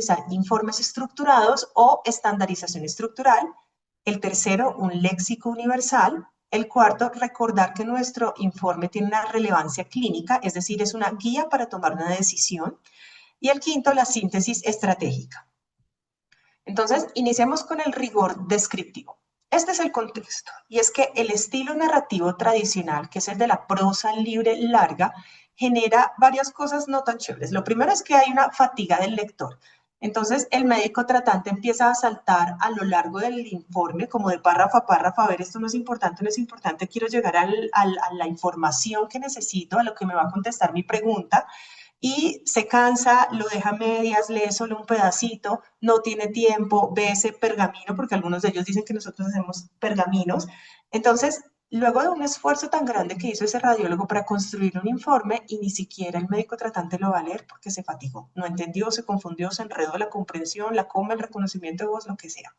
utilizar informes estructurados o estandarización estructural. El tercero, un léxico universal. El cuarto, recordar que nuestro informe tiene una relevancia clínica, es decir, es una guía para tomar una decisión. Y el quinto, la síntesis estratégica. Entonces, iniciamos con el rigor descriptivo. Este es el contexto, y es que el estilo narrativo tradicional, que es el de la prosa libre larga, genera varias cosas no tan chéveres. Lo primero es que hay una fatiga del lector. Entonces, el médico tratante empieza a saltar a lo largo del informe, como de párrafo a párrafo, a ver, esto no es importante, quiero llegar a la información que necesito, a lo que me va a contestar mi pregunta, y se cansa, lo deja a medias, lee solo un pedacito, no tiene tiempo, ve ese pergamino, porque algunos de ellos dicen que nosotros hacemos pergaminos. Entonces, luego de un esfuerzo tan grande que hizo ese radiólogo para construir un informe, y ni siquiera el médico tratante lo va a leer porque se fatigó, no entendió, se confundió, se enredó la comprensión, la coma, el reconocimiento de voz, lo que sea.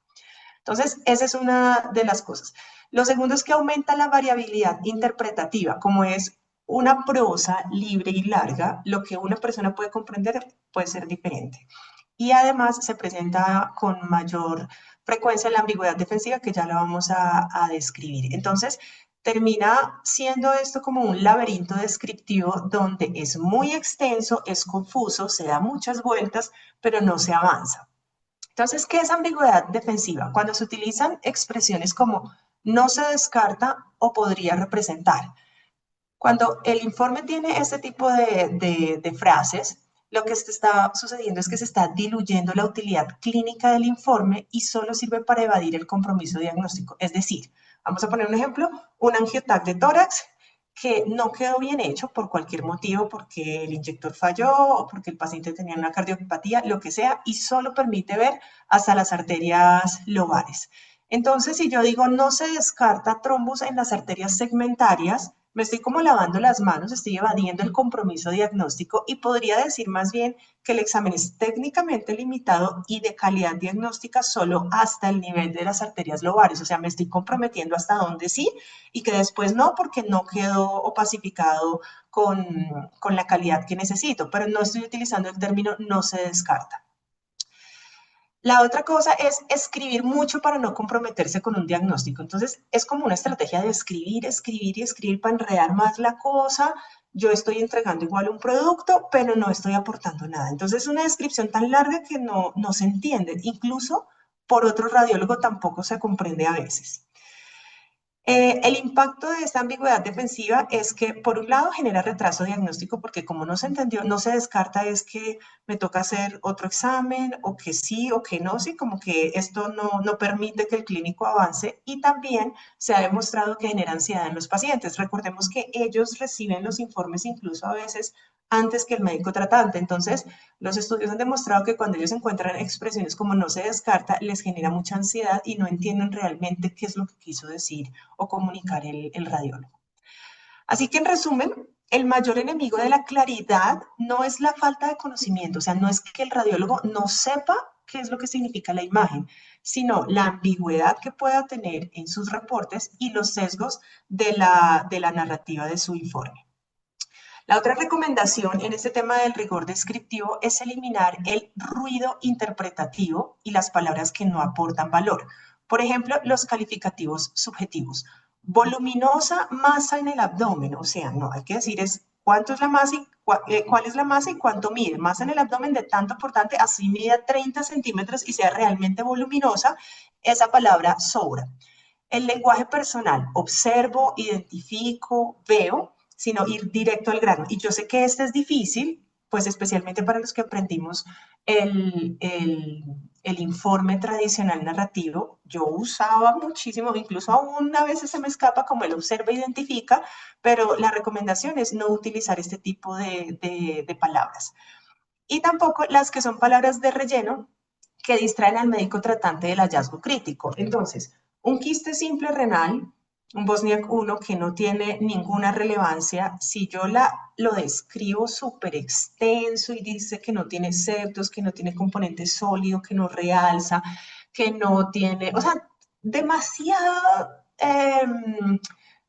Entonces, esa es una de las cosas. Lo segundo es que aumenta la variabilidad interpretativa, como es una prosa libre y larga, lo que una persona puede comprender puede ser diferente. Y además se presenta con mayor frecuencia la ambigüedad defensiva, que ya la vamos a describir. Entonces, termina siendo esto como un laberinto descriptivo donde es muy extenso, es confuso, se da muchas vueltas, pero no se avanza. Entonces, ¿qué es ambigüedad defensiva? Cuando se utilizan expresiones como no se descarta o podría representar. Cuando el informe tiene este tipo de frases, lo que está sucediendo es que se está diluyendo la utilidad clínica del informe y solo sirve para evadir el compromiso diagnóstico. Es decir, vamos a poner un ejemplo, un angiotac de tórax que no quedó bien hecho por cualquier motivo, porque el inyector falló o porque el paciente tenía una cardiopatía, lo que sea, y solo permite ver hasta las arterias lobares. Entonces, si yo digo no se descarta trombos en las arterias segmentarias, me estoy como lavando las manos, estoy evadiendo el compromiso diagnóstico y podría decir más bien que el examen es técnicamente limitado y de calidad diagnóstica solo hasta el nivel de las arterias lobares, o sea, me estoy comprometiendo hasta donde sí y que después no porque no quedó opacificado con la calidad que necesito, pero no estoy utilizando el término no se descarta. La otra cosa es escribir mucho para no comprometerse con un diagnóstico. Entonces, es como una estrategia de escribir, escribir y escribir para enredar más la cosa. Yo estoy entregando igual un producto, pero no estoy aportando nada. Entonces, es una descripción tan larga que no se entiende. Incluso por otro radiólogo tampoco se comprende a veces. El impacto de esta ambigüedad defensiva es que, por un lado, genera retraso diagnóstico porque como no se entendió, no se descarta es que me toca hacer otro examen o que sí o que no, sí, como que esto no permite que el clínico avance y también se ha demostrado que genera ansiedad en los pacientes. Recordemos que ellos reciben los informes incluso a veces antes que el médico tratante. Entonces, los estudios han demostrado que cuando ellos encuentran expresiones como no se descarta, les genera mucha ansiedad y no entienden realmente qué es lo que quiso decir o comunicar el radiólogo. Así que en resumen, el mayor enemigo de la claridad no es la falta de conocimiento, o sea, no es que el radiólogo no sepa qué es lo que significa la imagen, sino la ambigüedad que pueda tener en sus reportes y los sesgos de la narrativa de su informe. La otra recomendación en este tema del rigor descriptivo es eliminar el ruido interpretativo y las palabras que no aportan valor. Por ejemplo, los calificativos subjetivos. Voluminosa masa en el abdomen, o sea, no, hay que decir es cuánto es la masa y cuál es la masa y cuánto mide. Masa en el abdomen de tanto por tanto, así mide 30 centímetros y sea realmente voluminosa, esa palabra sobra. El lenguaje personal, observo, identifico, veo, sino ir directo al grano. Y yo sé que este es difícil, pues especialmente para los que aprendimos el informe tradicional narrativo. Yo usaba muchísimo, incluso aún a veces se me escapa como el observa, identifica, pero la recomendación es no utilizar este tipo de palabras. Y tampoco las que son palabras de relleno que distraen al médico tratante del hallazgo crítico. Entonces, un quiste simple renal, un Bosniak 1 que no tiene ninguna relevancia, si yo lo describo súper extenso y dice que no tiene septos, que no tiene componente sólido, que no realza, que no tiene, o sea, demasiada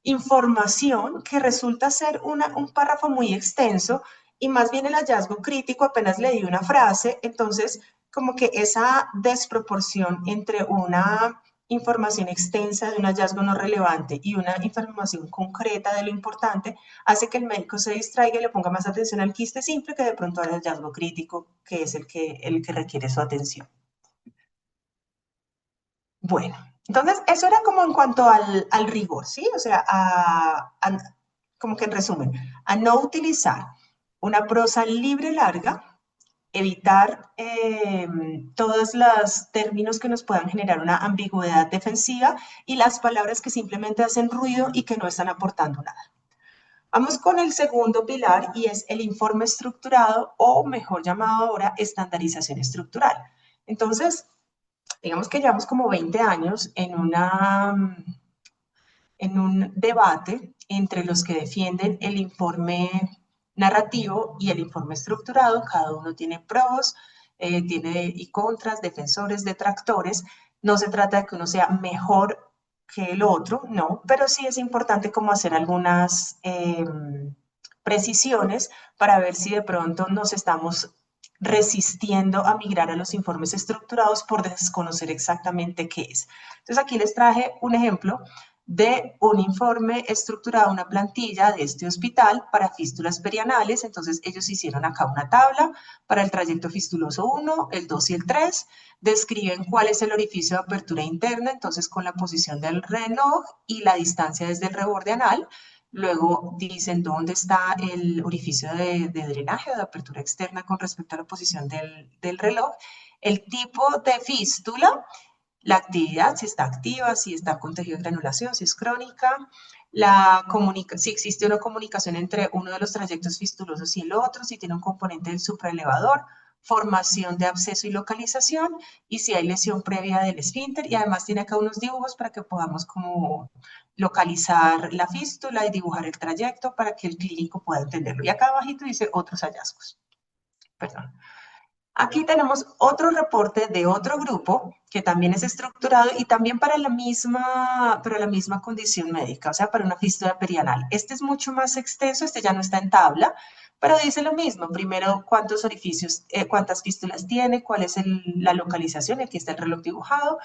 información que resulta ser un párrafo muy extenso y más bien el hallazgo crítico apenas le di una frase, entonces como que esa desproporción entre una información extensa de un hallazgo no relevante y una información concreta de lo importante hace que el médico se distraiga y le ponga más atención al quiste simple que de pronto al hallazgo crítico, que es el que requiere su atención. Bueno, entonces eso era como en cuanto al rigor, ¿sí? O sea, como que en resumen, a no utilizar una prosa libre larga, evitar todos los términos que nos puedan generar una ambigüedad defensiva y las palabras que simplemente hacen ruido y que no están aportando nada. Vamos con el segundo pilar y es el informe estructurado o mejor llamado ahora estandarización estructural. Entonces, digamos que llevamos como 20 años en un debate entre los que defienden el informe narrativo y el informe estructurado. Cada uno tiene pros, tiene y contras, defensores, detractores. No se trata de que uno sea mejor que el otro, no, pero sí es importante como hacer algunas precisiones para ver si de pronto nos estamos resistiendo a migrar a los informes estructurados por desconocer exactamente qué es. Entonces aquí les traje un ejemplo de un informe estructurado, una plantilla de este hospital para fístulas perianales. Entonces ellos hicieron acá una tabla para el trayecto fistuloso 1, el 2 y el 3, describen cuál es el orificio de apertura interna, entonces con la posición del reloj y la distancia desde el reborde anal. Luego dicen dónde está el orificio de drenaje o de apertura externa con respecto a la posición del reloj, el tipo de fístula, la actividad, si está activa, si está con tejido de granulación, si es crónica, si existe una comunicación entre uno de los trayectos fistulosos y el otro, si tiene un componente del supraelevador, formación de absceso y localización, y si hay lesión previa del esfínter, y además tiene acá unos dibujos para que podamos como localizar la fístula y dibujar el trayecto para que el clínico pueda entenderlo. Y acá abajito dice otros hallazgos. Perdón. Aquí tenemos otro reporte de otro grupo que también es estructurado y también para la misma condición médica, o sea, para una fístula perianal. Este es mucho más extenso, este ya no está en tabla, pero dice lo mismo. Primero, cuántos orificios, cuántas fístulas tiene, cuál es la localización, aquí está el reloj dibujado.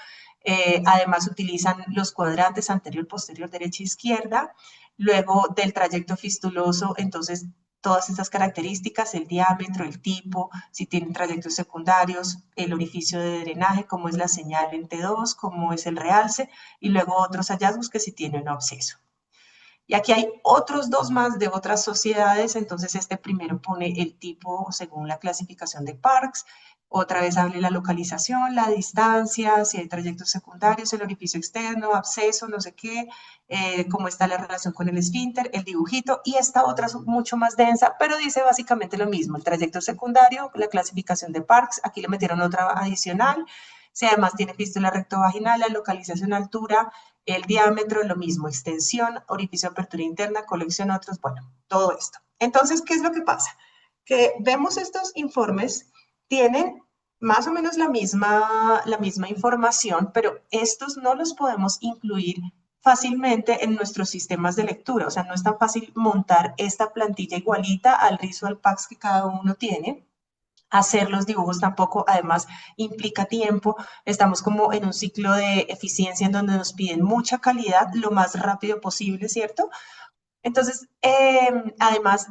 Además, utilizan los cuadrantes anterior, posterior, derecha, izquierda. Luego, del trayecto fistuloso, entonces todas estas características, el diámetro, el tipo, si tienen trayectos secundarios, el orificio de drenaje, cómo es la señal en T2, cómo es el realce, y luego otros hallazgos que si tienen un absceso. Y aquí hay otros dos más de otras sociedades, entonces este primero pone el tipo según la clasificación de Parks, otra vez hable la localización, la distancia, si hay trayectos secundarios, el orificio externo, absceso, no sé qué, cómo está la relación con el esfínter, el dibujito, y esta otra es mucho más densa, pero dice básicamente lo mismo, el trayecto secundario, la clasificación de Parks, aquí le metieron otra adicional, si además tiene fístula rectovaginal, la localización, altura, el diámetro, lo mismo, extensión, orificio, apertura interna, colección, otros, bueno, todo esto. Entonces, ¿qué es lo que pasa? Que vemos estos informes, tienen más o menos la misma información, pero estos no los podemos incluir fácilmente en nuestros sistemas de lectura, o sea, no es tan fácil montar esta plantilla igualita al Visual Packs que cada uno tiene. Hacer los dibujos tampoco, además, implica tiempo. Estamos como en un ciclo de eficiencia en donde nos piden mucha calidad lo más rápido posible, ¿cierto? Entonces, además,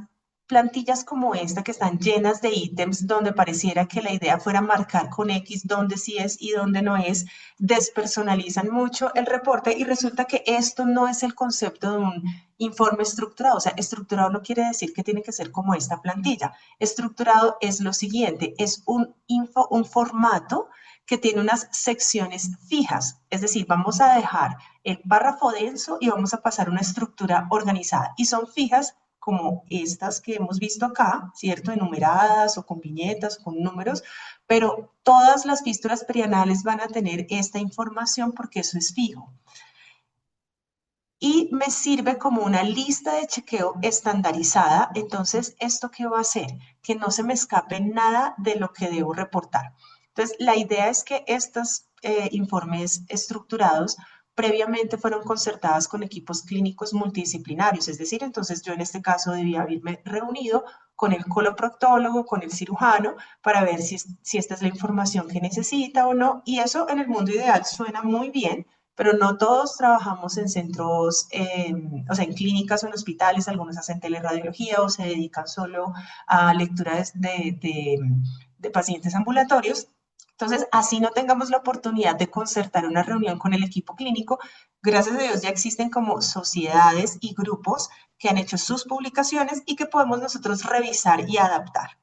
plantillas como esta que están llenas de ítems donde pareciera que la idea fuera marcar con X dónde sí es y dónde no es, despersonalizan mucho el reporte y resulta que esto no es el concepto de un informe estructurado. O sea, estructurado no quiere decir que tiene que ser como esta plantilla. Estructurado es lo siguiente, es un formato que tiene unas secciones fijas, es decir, vamos a dejar el párrafo denso y vamos a pasar una estructura organizada. Y son fijas como estas que hemos visto acá, ¿cierto? Enumeradas o con viñetas, con números, pero todas las fístulas perianales van a tener esta información porque eso es fijo. Y me sirve como una lista de chequeo estandarizada. Entonces, ¿esto qué va a hacer? Que no se me escape nada de lo que debo reportar. Entonces, la idea es que estos informes estructurados previamente fueron concertadas con equipos clínicos multidisciplinarios, es decir, entonces yo en este caso debía haberme reunido con el coloproctólogo, con el cirujano, para ver si esta es la información que necesita o no. Y eso en el mundo ideal suena muy bien, pero no todos trabajamos en centros, o sea, en clínicas o en hospitales, algunos hacen teleradiología o se dedican solo a lecturas de pacientes ambulatorios. Entonces, así no tengamos la oportunidad de concertar una reunión con el equipo clínico, gracias a Dios ya existen como sociedades y grupos que han hecho sus publicaciones y que podemos nosotros revisar y adaptar.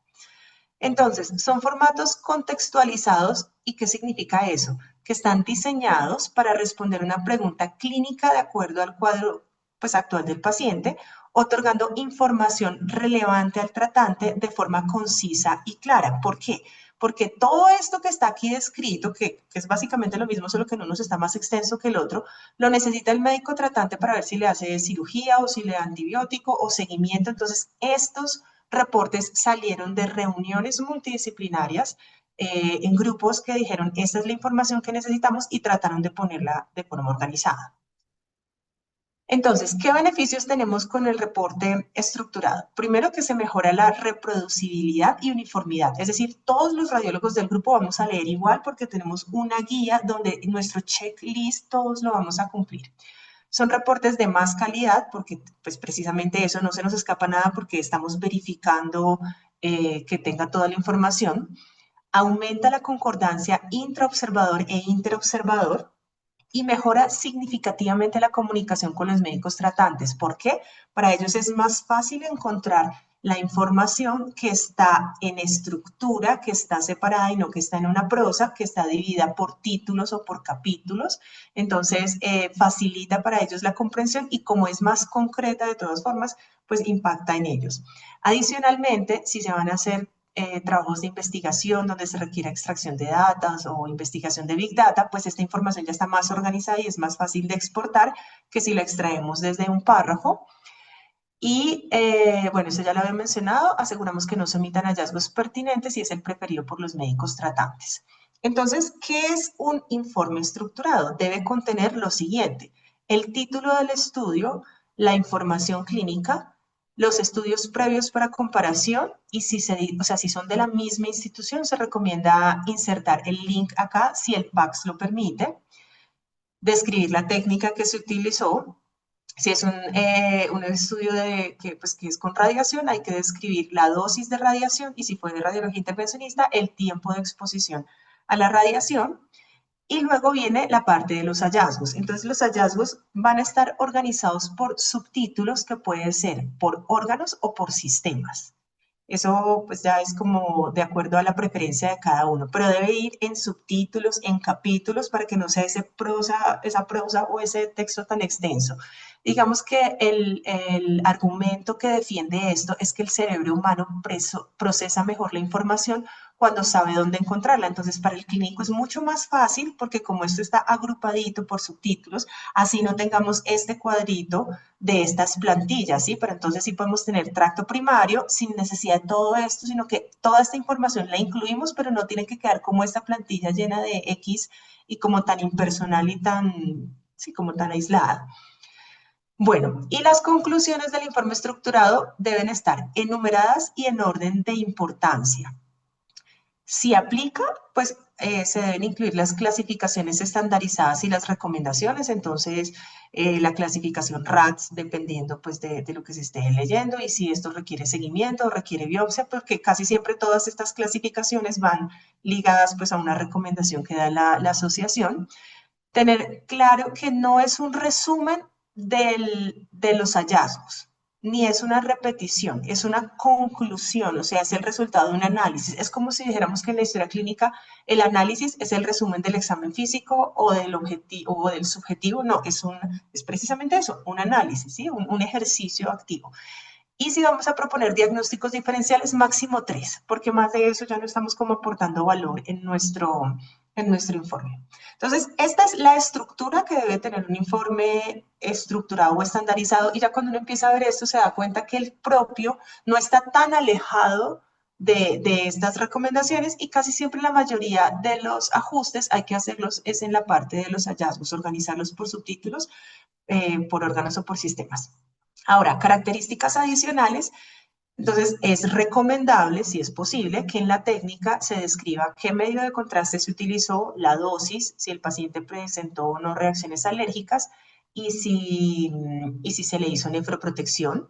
Entonces, son formatos contextualizados. ¿Y qué significa eso? Que están diseñados para responder una pregunta clínica de acuerdo al cuadro pues, actual del paciente, otorgando información relevante al tratante de forma concisa y clara. ¿Por qué? Porque todo esto que está aquí descrito, que es básicamente lo mismo, solo que en uno está más extenso que el otro, lo necesita el médico tratante para ver si le hace cirugía o si le da antibiótico o seguimiento. Entonces, estos reportes salieron de reuniones multidisciplinarias en grupos que dijeron, esta es la información que necesitamos y trataron de ponerla de forma organizada. Entonces, ¿qué beneficios tenemos con el reporte estructurado? Primero, que se mejora la reproducibilidad y uniformidad, es decir, todos los radiólogos del grupo vamos a leer igual porque tenemos una guía donde nuestro checklist todos lo vamos a cumplir. Son reportes de más calidad porque pues precisamente eso no se nos escapa nada porque estamos verificando que tenga toda la información. Aumenta la concordancia intraobservador e interobservador y mejora significativamente la comunicación con los médicos tratantes. ¿Por qué? Para ellos es más fácil encontrar la información que está en estructura, que está separada y no que está en una prosa, que está dividida por títulos o por capítulos. Entonces, facilita para ellos la comprensión y como es más concreta de todas formas, pues impacta en ellos. Adicionalmente, si se van a hacer trabajos de investigación donde se requiere extracción de datos o investigación de Big Data, pues esta información ya está más organizada y es más fácil de exportar que si la extraemos desde un párrafo. Y bueno, eso ya lo había mencionado, aseguramos que no se omitan hallazgos pertinentes y es el preferido por los médicos tratantes. Entonces, ¿qué es un informe estructurado? Debe contener lo siguiente: el título del estudio, la información clínica, los estudios previos para comparación y si son de la misma institución, se recomienda insertar el link acá si el PACS lo permite, describir la técnica que se utilizó. Si es un estudio que es con radiación, hay que describir la dosis de radiación y si fue de radiología intervencionista, el tiempo de exposición a la radiación. Y luego viene la parte de los hallazgos. Entonces los hallazgos van a estar organizados por subtítulos que pueden ser por órganos o por sistemas. Eso pues ya es como de acuerdo a la preferencia de cada uno, pero debe ir en subtítulos, en capítulos, para que no sea esa prosa o ese texto tan extenso. Digamos que el argumento que defiende esto es que el cerebro humano procesa mejor la información cuando sabe dónde encontrarla. Entonces, para el clínico es mucho más fácil porque como esto está agrupadito por subtítulos, así no tengamos este cuadrito de estas plantillas, ¿sí? Pero entonces sí podemos tener tracto primario sin necesidad de todo esto, sino que toda esta información la incluimos, pero no tiene que quedar como esta plantilla llena de X y como tan impersonal y tan, sí, como tan aislada. Bueno, y las conclusiones del informe estructurado deben estar enumeradas y en orden de importancia. Si aplica, pues se deben incluir las clasificaciones estandarizadas y las recomendaciones. Entonces, la clasificación RATS, dependiendo pues de lo que se esté leyendo y si esto requiere seguimiento o requiere biopsia, porque casi siempre todas estas clasificaciones van ligadas pues a una recomendación que da la asociación. Tener claro que no es un resumen de los hallazgos, ni es una repetición, es una conclusión, o sea, es el resultado de un análisis. Es como si dijéramos que en la historia clínica el análisis es el resumen del examen físico o del objetivo o del subjetivo. No, es precisamente eso, un análisis, ¿sí? Un ejercicio activo. Y si vamos a proponer diagnósticos diferenciales, máximo 3, porque más de eso ya no estamos como aportando valor en nuestro informe. Entonces, esta es la estructura que debe tener un informe estructurado o estandarizado, y ya cuando uno empieza a ver esto se da cuenta que el propio no está tan alejado de estas recomendaciones y casi siempre la mayoría de los ajustes hay que hacerlos es en la parte de los hallazgos, organizarlos por subtítulos, por órganos o por sistemas. Ahora, características adicionales. Entonces, es recomendable, si es posible, que en la técnica se describa qué medio de contraste se utilizó, la dosis, si el paciente presentó o no reacciones alérgicas y si se le hizo nefroprotección.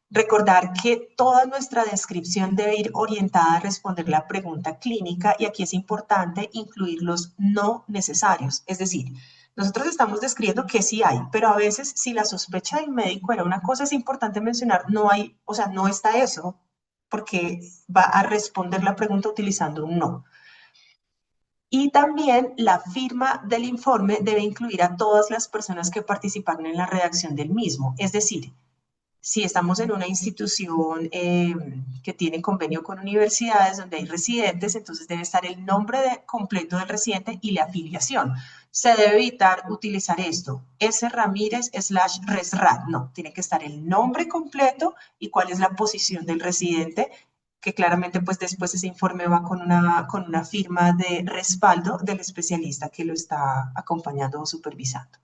Recordar que toda nuestra descripción debe ir orientada a responder la pregunta clínica y aquí es importante incluir los no necesarios. Es decir, nosotros estamos describiendo que sí hay, pero a veces si la sospecha del médico era una cosa, es importante mencionar, no hay, o sea, no está eso, porque va a responder la pregunta utilizando un no. Y también la firma del informe debe incluir a todas las personas que participaron en la redacción del mismo. Es decir, si estamos en una institución que tiene convenio con universidades donde hay residentes, entonces debe estar el nombre completo del residente y la afiliación. Se debe evitar utilizar esto, S. Ramírez / Resrat. No, tiene que estar el nombre completo y cuál es la posición del residente, que claramente pues después ese informe va con una firma de respaldo del especialista que lo está acompañando o supervisando.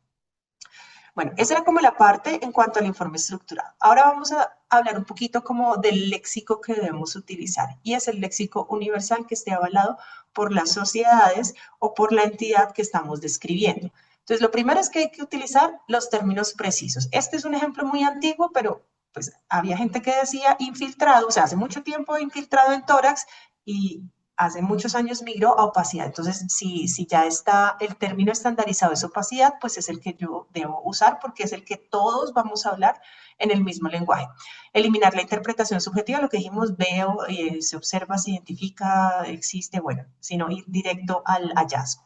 Bueno, esa era como la parte en cuanto al informe estructurado. Ahora vamos a hablar un poquito como del léxico que debemos utilizar y es el léxico universal que esté avalado por las sociedades o por la entidad que estamos describiendo. Entonces, lo primero es que hay que utilizar los términos precisos. Este es un ejemplo muy antiguo, pero pues había gente que decía infiltrado, o sea, hace mucho tiempo infiltrado en tórax y hace muchos años migró a opacidad. Entonces, si ya está el término estandarizado es opacidad, pues es el que yo debo usar porque es el que todos vamos a hablar en el mismo lenguaje. Eliminar la interpretación subjetiva, lo que dijimos, veo, se observa, se identifica, existe, bueno, sino ir directo al hallazgo.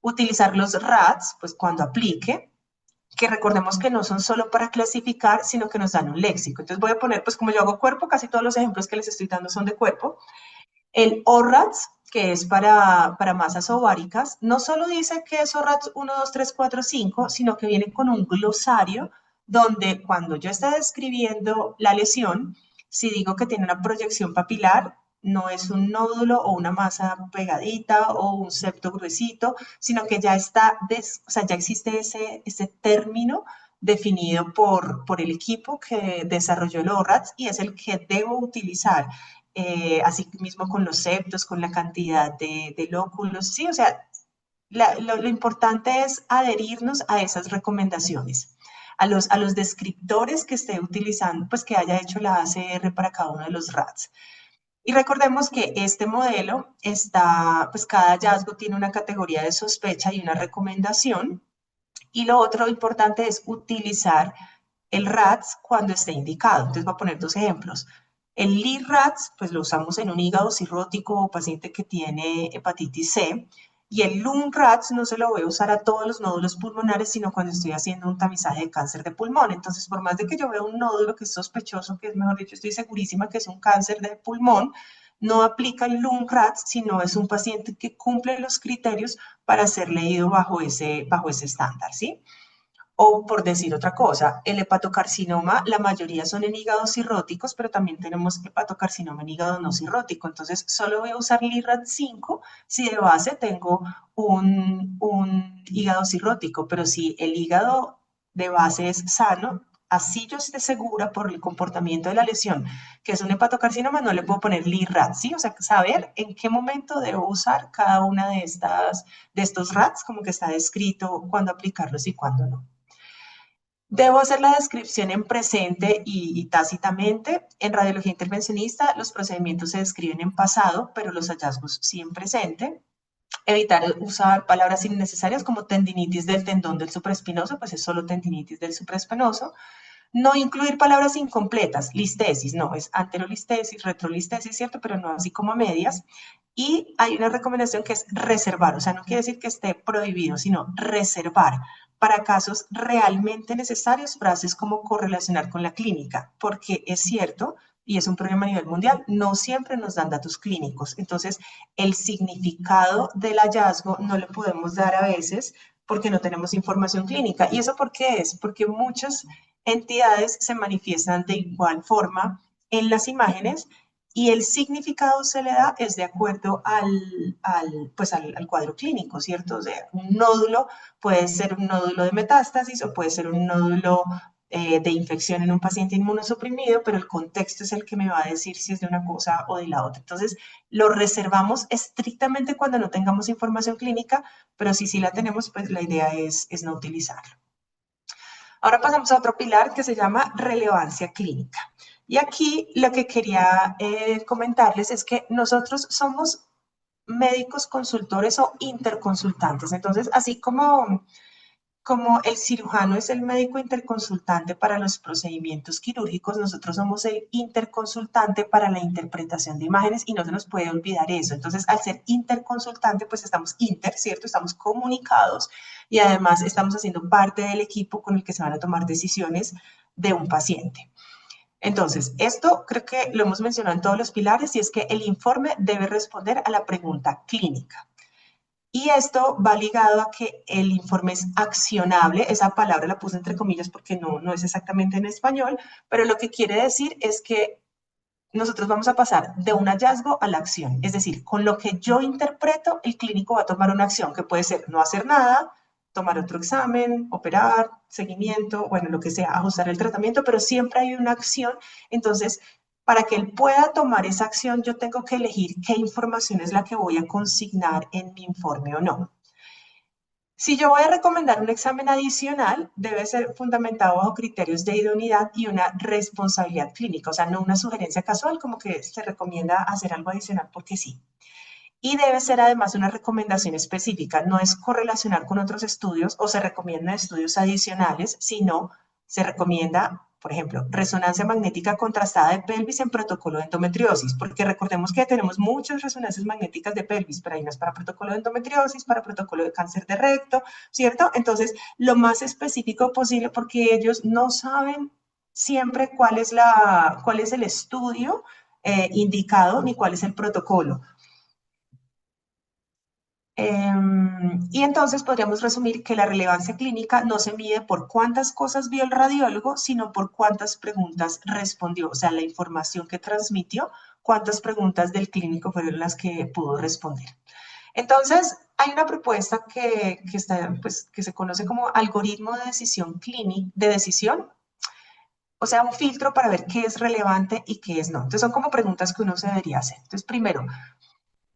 Utilizar los RADs, pues cuando aplique, que recordemos que no son solo para clasificar, sino que nos dan un léxico. Entonces voy a poner, pues como yo hago cuerpo, casi todos los ejemplos que les estoy dando son de cuerpo. El ORADS, que es para masas ováricas, no solo dice que es ORADS 1, 2, 3, 4, 5, sino que viene con un glosario donde cuando yo esté describiendo la lesión, si digo que tiene una proyección papilar, no es un nódulo o una masa pegadita o un septo gruesito, sino que ya está, o sea, ya existe ese término definido por el equipo que desarrolló el ORADS y es el que debo utilizar así mismo con los septos, con la cantidad de lóculos, sí, o sea, lo importante es adherirnos a esas recomendaciones, a los descriptores que esté utilizando, pues que haya hecho la ACR para cada uno de los RADs. Y recordemos que este modelo está, pues cada hallazgo tiene una categoría de sospecha y una recomendación, y lo otro importante es utilizar el RATS cuando esté indicado. Entonces voy a poner dos ejemplos. El LIR-RATS, pues lo usamos en un hígado cirrótico o paciente que tiene hepatitis C. Y el LUN-RATS no se lo voy a usar a todos los nódulos pulmonares, sino cuando estoy haciendo un tamizaje de cáncer de pulmón. Entonces, por más de que yo vea un nódulo que es sospechoso, que es mejor dicho, estoy segurísima que es un cáncer de pulmón, no aplica el LUN-RATS, sino es un paciente que cumple los criterios para ser leído bajo ese estándar, ¿sí? O por decir otra cosa, el hepatocarcinoma, la mayoría son en hígados cirróticos, pero también tenemos hepatocarcinoma en hígado no cirrótico. Entonces, solo voy a usar LIRAT5 si de base tengo un hígado cirrótico, pero si el hígado de base es sano, así yo esté segura por el comportamiento de la lesión que es un hepatocarcinoma, no le puedo poner LIRAT, ¿sí? O sea, saber en qué momento debo usar cada una de estos RATs, como que está descrito cuándo aplicarlos y cuándo no. Debo hacer la descripción en presente y tácitamente. En radiología intervencionista, los procedimientos se describen en pasado, pero los hallazgos sí en presente. Evitar usar palabras innecesarias como tendinitis del tendón del supraespinoso, pues es solo tendinitis del supraespinoso. No incluir palabras incompletas, listesis, no, es anterolistesis, retrolistesis, ¿cierto? Pero no así como a medias. Y hay una recomendación que es reservar, o sea, no quiere decir que esté prohibido, sino reservar para casos realmente necesarios frases como correlacionar con la clínica, porque es cierto, y es un problema a nivel mundial, no siempre nos dan datos clínicos. Entonces, el significado del hallazgo no lo podemos dar a veces porque no tenemos información clínica. ¿Y eso por qué es? Porque muchas entidades se manifiestan de igual forma en las imágenes y el significado se le da es de acuerdo al cuadro clínico, ¿cierto? O sea, un nódulo puede ser un nódulo de metástasis o puede ser un nódulo de infección en un paciente inmunosuprimido, pero el contexto es el que me va a decir si es de una cosa o de la otra. Entonces, lo reservamos estrictamente cuando no tengamos información clínica, pero si sí la tenemos, pues la idea es no utilizarlo. Ahora pasamos a otro pilar que se llama relevancia clínica. Y aquí lo que quería comentarles es que nosotros somos médicos consultores o interconsultantes. Entonces, así como el cirujano es el médico interconsultante para los procedimientos quirúrgicos, nosotros somos el interconsultante para la interpretación de imágenes y no se nos puede olvidar eso. Entonces, al ser interconsultante, pues estamos ¿cierto? Estamos comunicados y además estamos haciendo parte del equipo con el que se van a tomar decisiones de un paciente. Entonces, esto creo que lo hemos mencionado en todos los pilares y es que el informe debe responder a la pregunta clínica. Y esto va ligado a que el informe es accionable, esa palabra la puse entre comillas porque no es exactamente en español, pero lo que quiere decir es que nosotros vamos a pasar de un hallazgo a la acción, es decir, con lo que yo interpreto, el clínico va a tomar una acción que puede ser no hacer nada, tomar otro examen, operar, seguimiento, bueno, lo que sea, ajustar el tratamiento, pero siempre hay una acción, entonces para que él pueda tomar esa acción, yo tengo que elegir qué información es la que voy a consignar en mi informe o no. Si yo voy a recomendar un examen adicional, debe ser fundamentado bajo criterios de idoneidad y una responsabilidad clínica, o sea, no una sugerencia casual como que se recomienda hacer algo adicional porque sí. Y debe ser además una recomendación específica, no es correlacionar con otros estudios o se recomiendan estudios adicionales, sino se recomienda, por ejemplo, resonancia magnética contrastada de pelvis en protocolo de endometriosis, porque recordemos que tenemos muchas resonancias magnéticas de pelvis, pero hay unas para protocolo de endometriosis, para protocolo de cáncer de recto, ¿cierto? Entonces, lo más específico posible porque ellos no saben siempre cuál es el estudio indicado ni cuál es el protocolo. Y entonces podríamos resumir que la relevancia clínica no se mide por cuántas cosas vio el radiólogo, sino por cuántas preguntas respondió, o sea, la información que transmitió, cuántas preguntas del clínico fueron las que pudo responder. Entonces, hay una propuesta que se conoce como algoritmo de decisión clínica, de decisión, o sea, un filtro para ver qué es relevante y qué es no. Entonces, son como preguntas que uno se debería hacer. Entonces, primero,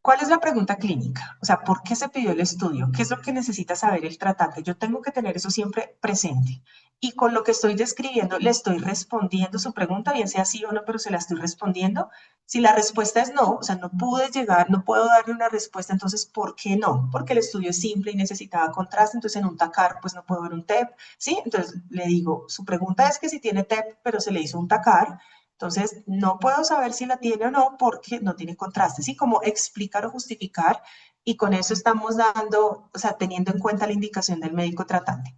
¿cuál es la pregunta clínica? O sea, ¿por qué se pidió el estudio? ¿Qué es lo que necesita saber el tratante? Yo tengo que tener eso siempre presente. Y con lo que estoy describiendo, le estoy respondiendo su pregunta, bien sea sí o no, pero se la estoy respondiendo. Si la respuesta es no, o sea, no pude llegar, no puedo darle una respuesta, entonces, ¿por qué no? Porque el estudio es simple y necesitaba contraste, entonces en un TACAR, pues no puedo ver un TEP, ¿sí? Entonces le digo, su pregunta es que si tiene TEP, pero se le hizo un TACAR, entonces, no puedo saber si la tiene o no porque no tiene contraste, ¿sí? Como explicar o justificar y con eso estamos dando, o sea, teniendo en cuenta la indicación del médico tratante.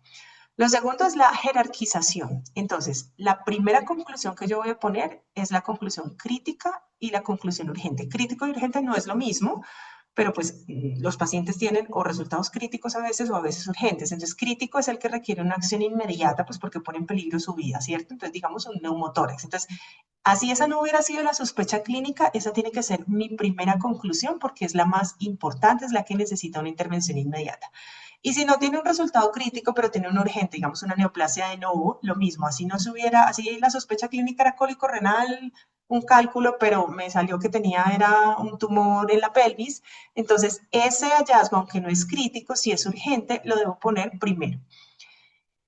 Lo segundo es la jerarquización. Entonces, la primera conclusión que yo voy a poner es la conclusión crítica y la conclusión urgente. Crítico y urgente no es lo mismo, pero pues los pacientes tienen o resultados críticos a veces o a veces urgentes. Entonces, crítico es el que requiere una acción inmediata, pues porque pone en peligro su vida, ¿cierto? Entonces, digamos un neumotórax. Entonces, así esa no hubiera sido la sospecha clínica, esa tiene que ser mi primera conclusión porque es la más importante, es la que necesita una intervención inmediata. Y si no tiene un resultado crítico, pero tiene un urgente, digamos una neoplasia de novo, lo mismo, así no se hubiera, así la sospecha clínica era cólico renal, un cálculo, pero me salió que era un tumor en la pelvis, entonces ese hallazgo, aunque no es crítico, si es urgente, lo debo poner primero.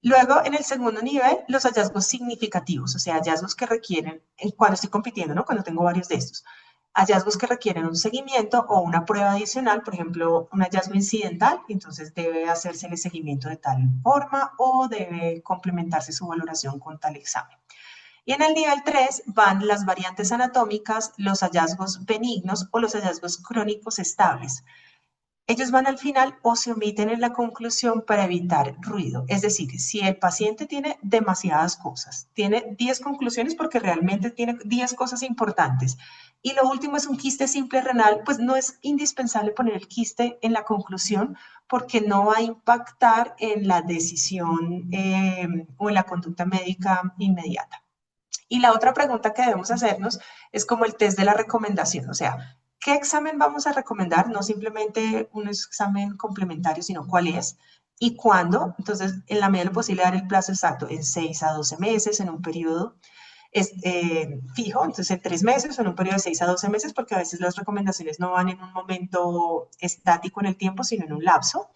Luego, en el segundo nivel, los hallazgos significativos, o sea, hallazgos que requieren, cuando estoy compitiendo, ¿no? Cuando tengo varios de estos, hallazgos que requieren un seguimiento o una prueba adicional, por ejemplo, un hallazgo incidental, entonces debe hacerse el seguimiento de tal forma o debe complementarse su valoración con tal examen. Y en el nivel 3 van las variantes anatómicas, los hallazgos benignos o los hallazgos crónicos estables. Ellos van al final o se omiten en la conclusión para evitar ruido. Es decir, si el paciente tiene demasiadas cosas, tiene 10 conclusiones porque realmente tiene 10 cosas importantes, y lo último es un quiste simple renal, pues no es indispensable poner el quiste en la conclusión porque no va a impactar en la decisión o en la conducta médica inmediata. Y la otra pregunta que debemos hacernos es como el test de la recomendación, o sea, ¿qué examen vamos a recomendar? No simplemente un examen complementario, sino cuál es. y cuándo. Entonces, en la medida de lo posible, dar el plazo exacto en 6 a 12 meses, en un periodo fijo, entonces en 3 meses o en un periodo de 6 a 12 meses, porque a veces las recomendaciones no van en un momento estático en el tiempo, sino en un lapso.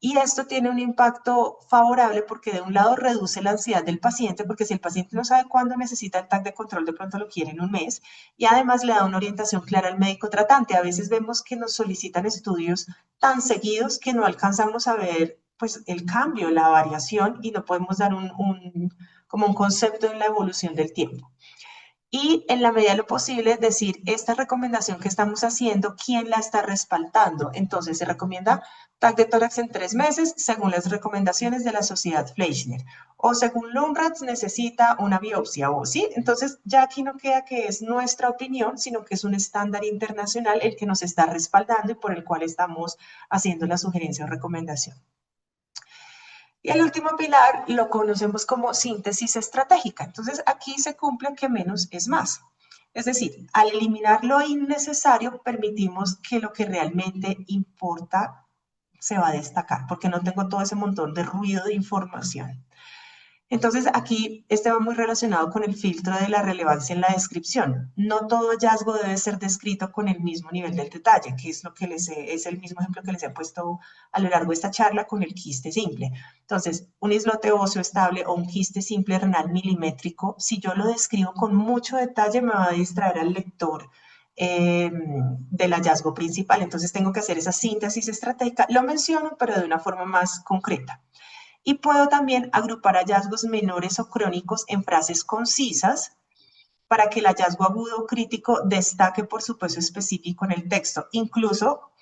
Y esto tiene un impacto favorable porque de un lado reduce la ansiedad del paciente, porque si el paciente no sabe cuándo necesita el TAC de control, de pronto lo quiere en un mes, y además le da una orientación clara al médico tratante. A veces vemos que nos solicitan estudios tan seguidos que no alcanzamos a ver pues, el cambio, la variación, y no podemos dar como un concepto en la evolución del tiempo. Y en la medida de lo posible decir esta recomendación que estamos haciendo, ¿quién la está respaldando? Entonces se recomienda TAC de tórax en 3 meses según las recomendaciones de la Sociedad Fleischner, o según Lumratz necesita una biopsia, o sí. Entonces ya aquí no queda que es nuestra opinión, sino que es un estándar internacional el que nos está respaldando y por el cual estamos haciendo la sugerencia o recomendación. Y el último pilar lo conocemos como síntesis estratégica. Entonces, aquí se cumple que menos es más. Es decir, al eliminar lo innecesario, permitimos que lo que realmente importa se va a destacar, porque no tengo todo ese montón de ruido de información. Entonces, aquí va muy relacionado con el filtro de la relevancia en la descripción. No todo hallazgo debe ser descrito con el mismo nivel del detalle, que es lo que es el mismo ejemplo que les he puesto a lo largo de esta charla con el quiste simple. Entonces, un islote óseo estable o un quiste simple renal milimétrico, si yo lo describo con mucho detalle, me va a distraer al lector del hallazgo principal. Entonces, tengo que hacer esa síntesis estratégica. Lo menciono, pero de una forma más concreta. Y puedo también agrupar hallazgos menores o crónicos en frases concisas para que el hallazgo agudo o crítico destaque por su peso específico en el texto. Incluso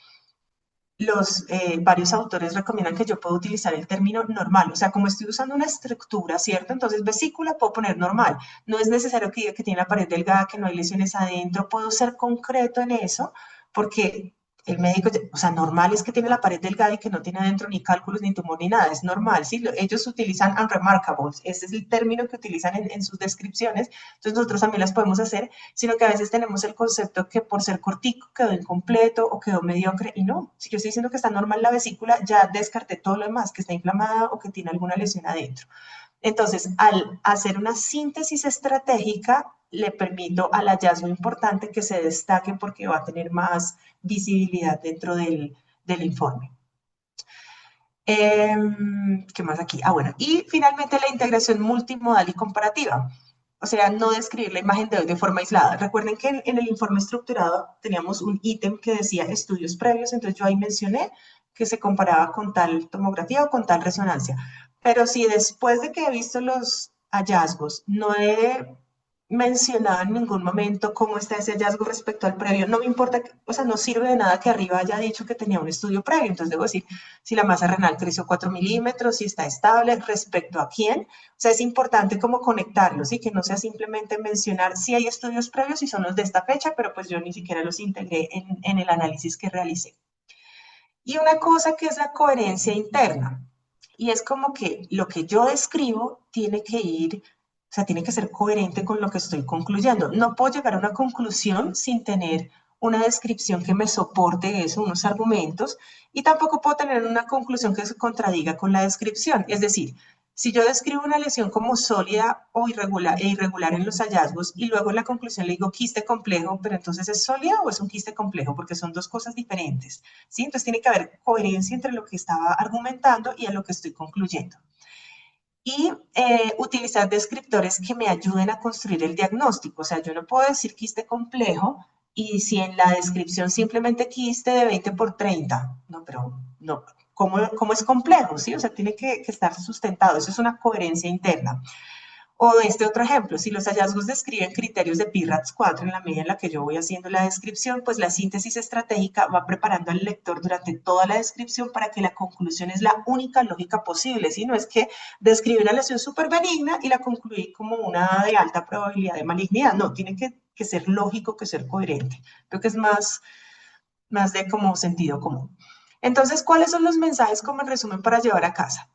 varios autores recomiendan que yo pueda utilizar el término normal, o sea, como estoy usando una estructura, ¿cierto? Entonces, vesícula puedo poner normal. No es necesario que diga que tiene la pared delgada, que no hay lesiones adentro, puedo ser concreto en eso, porque el médico, o sea, normal es que tiene la pared delgada y que no tiene adentro ni cálculos, ni tumor, ni nada, es normal, ¿sí? Ellos utilizan unremarkables, ese es el término que utilizan en sus descripciones, entonces nosotros también las podemos hacer, sino que a veces tenemos el concepto que por ser cortico quedó incompleto o quedó mediocre, y no, si yo estoy diciendo que está normal la vesícula, ya descarté todo lo demás, que está inflamada o que tiene alguna lesión adentro. Entonces, al hacer una síntesis estratégica, le permito al hallazgo importante que se destaque porque va a tener más visibilidad dentro del informe. ¿Qué más aquí? Ah, bueno, y finalmente la integración multimodal y comparativa. O sea, no describir la imagen de hoy de forma aislada. Recuerden que en el informe estructurado teníamos un ítem que decía estudios previos, entonces yo ahí mencioné que se comparaba con tal tomografía o con tal resonancia. Pero si después de que he visto los hallazgos no he mencionado en ningún momento cómo está ese hallazgo respecto al previo, no me importa, o sea, no sirve de nada que arriba haya dicho que tenía un estudio previo, entonces debo decir si la masa renal creció 4 milímetros, si está estable, respecto a quién, o sea, es importante como conectarlos y que no sea simplemente mencionar si hay estudios previos y son los de esta fecha, pero pues yo ni siquiera los integré en el análisis que realicé. Y una cosa que es la coherencia interna, y es como que lo que yo describo tiene que ir, o sea, tiene que ser coherente con lo que estoy concluyendo. No puedo llegar a una conclusión sin tener una descripción que me soporte eso, unos argumentos, y tampoco puedo tener una conclusión que se contradiga con la descripción. Es decir, si yo describo una lesión como sólida o irregular en los hallazgos y luego en la conclusión le digo quiste complejo, pero entonces ¿es sólida o es un quiste complejo? Porque son dos cosas diferentes, ¿sí? Entonces tiene que haber coherencia entre lo que estaba argumentando y a lo que estoy concluyendo. Y utilizar descriptores que me ayuden a construir el diagnóstico. O sea, yo no puedo decir quiste complejo y si en la descripción simplemente quiste de 20 por 30, no, pero no, ¿cómo es complejo? ¿Sí? O sea, tiene que estar sustentado. Eso es una coherencia interna. O este otro ejemplo, si los hallazgos describen criterios de PIRADS 4 en la medida en la que yo voy haciendo la descripción, pues la síntesis estratégica va preparando al lector durante toda la descripción para que la conclusión es la única lógica posible, ¿sí? No es que describí una lesión súper benigna y la concluí como una de alta probabilidad de malignidad, no, tiene que ser lógico, que ser coherente. Creo que es más de como sentido común. Entonces, ¿cuáles son los mensajes como en resumen para llevar a casa?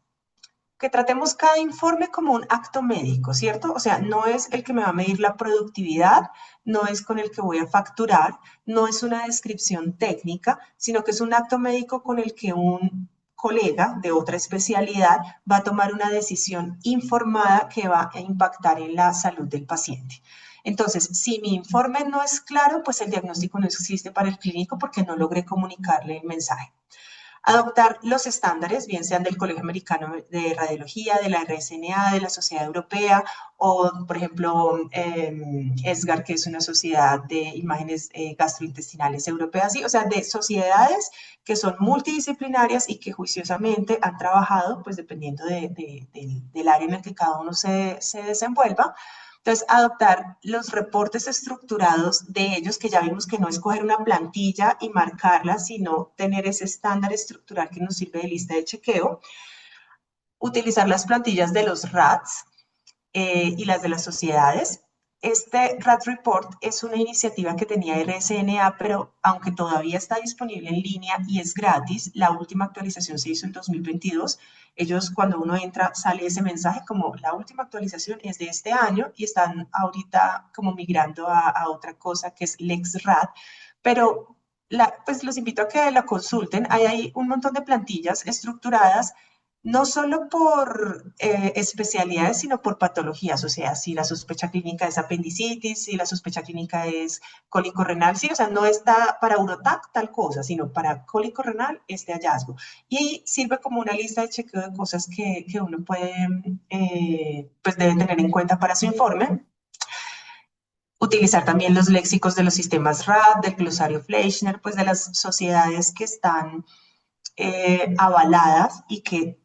Que tratemos cada informe como un acto médico, ¿cierto? O sea, no es el que me va a medir la productividad, no es con el que voy a facturar, no es una descripción técnica, sino que es un acto médico con el que un colega de otra especialidad va a tomar una decisión informada que va a impactar en la salud del paciente. Entonces, si mi informe no es claro, pues el diagnóstico no existe para el clínico porque no logré comunicarle el mensaje. Adoptar los estándares, bien sean del Colegio Americano de Radiología, de la RSNA, de la Sociedad Europea, o por ejemplo ESGAR, que es una sociedad de imágenes gastrointestinales europeas, ¿sí? O sea, de sociedades que son multidisciplinarias y que juiciosamente han trabajado, pues dependiendo del área en el que cada uno se desenvuelva. Entonces, adoptar los reportes estructurados de ellos, que ya vimos que no es coger una plantilla y marcarla, sino tener ese estándar estructural que nos sirve de lista de chequeo. Utilizar las plantillas de los RATs y las de las sociedades. Este RAT Report es una iniciativa que tenía RSNA, pero aunque todavía está disponible en línea y es gratis, la última actualización se hizo en 2022. Ellos, cuando uno entra, sale ese mensaje como la última actualización es de este año y están ahorita como migrando a otra cosa que es LexRat, pero pues los invito a que la consulten. Hay un montón de plantillas estructuradas no solo por especialidades, sino por patologías, o sea, si la sospecha clínica es apendicitis, si la sospecha clínica es cólico renal, sí, o sea, no está para urotac tal cosa, sino para cólico renal este hallazgo. Y ahí sirve como una lista de chequeo de cosas que uno puede, pues debe tener en cuenta para su informe. Utilizar también los léxicos de los sistemas RAD, del glosario Fleischner, pues de las sociedades que están avaladas y que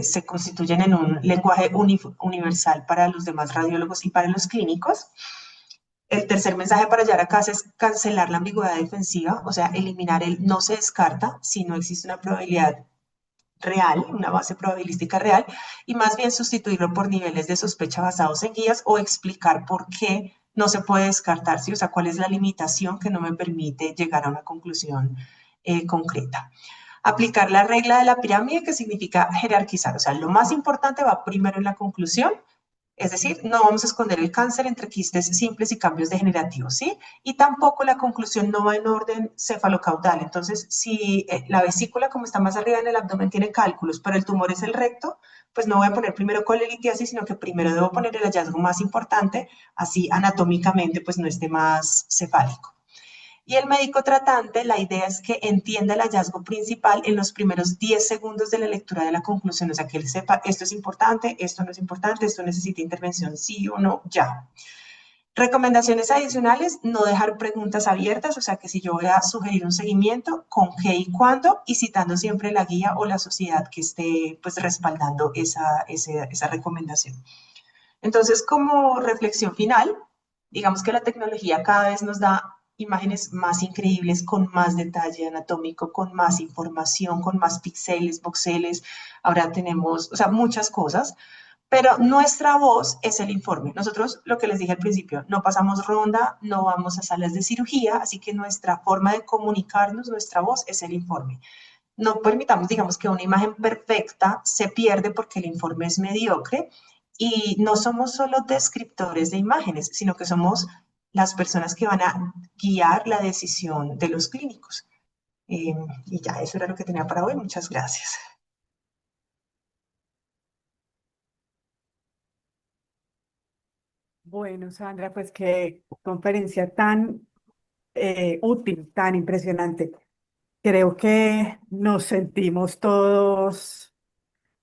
se constituyen en un lenguaje universal para los demás radiólogos y para los clínicos. El tercer mensaje para llegar a casa es cancelar la ambigüedad defensiva, o sea, eliminar el no se descarta si no existe una probabilidad real, una base probabilística real, y más bien sustituirlo por niveles de sospecha basados en guías o explicar por qué no se puede descartar, ¿sí? O sea, cuál es la limitación que no me permite llegar a una conclusión concreta. Aplicar la regla de la pirámide, que significa jerarquizar, o sea, lo más importante va primero en la conclusión, es decir, no vamos a esconder el cáncer entre quistes simples y cambios degenerativos, ¿sí? Y tampoco la conclusión no va en orden cefalocaudal. Entonces, si la vesícula, como está más arriba en el abdomen, tiene cálculos, pero el tumor es el recto, pues no voy a poner primero colelitiasis, sino que primero debo poner el hallazgo más importante, así anatómicamente, pues no esté más cefálico. Y el médico tratante, la idea es que entienda el hallazgo principal en los primeros 10 segundos de la lectura de la conclusión, o sea, que él sepa, esto es importante, esto no es importante, esto necesita intervención, sí o no, ya. Recomendaciones adicionales, no dejar preguntas abiertas, o sea, que si yo voy a sugerir un seguimiento, con qué y cuándo, y citando siempre la guía o la sociedad que esté pues respaldando esa recomendación. Entonces, como reflexión final, digamos que la tecnología cada vez nos da imágenes más increíbles, con más detalle anatómico, con más información, con más píxeles, voxeles. Ahora tenemos, o sea, muchas cosas, pero nuestra voz es el informe. Nosotros, lo que les dije al principio, no pasamos ronda, no vamos a salas de cirugía, así que nuestra forma de comunicarnos, nuestra voz es el informe. No permitamos, digamos, que una imagen perfecta se pierde porque el informe es mediocre y no somos solo descriptores de imágenes, sino que somos las personas que van a guiar la decisión de los clínicos. Y ya, eso era lo que tenía para hoy. Muchas gracias. Bueno, Sandra, pues qué conferencia tan útil, tan impresionante. Creo que nos sentimos todos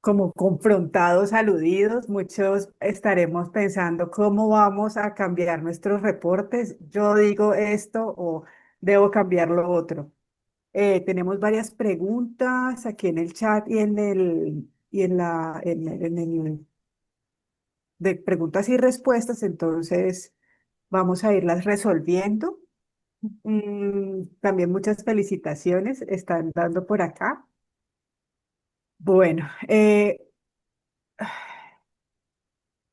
como confrontados, aludidos. Muchos estaremos pensando cómo vamos a cambiar nuestros reportes. Yo digo esto o debo cambiar lo otro. Tenemos varias preguntas aquí en el chat y en el de preguntas y respuestas, entonces vamos a irlas resolviendo. También muchas felicitaciones están dando por acá. Bueno,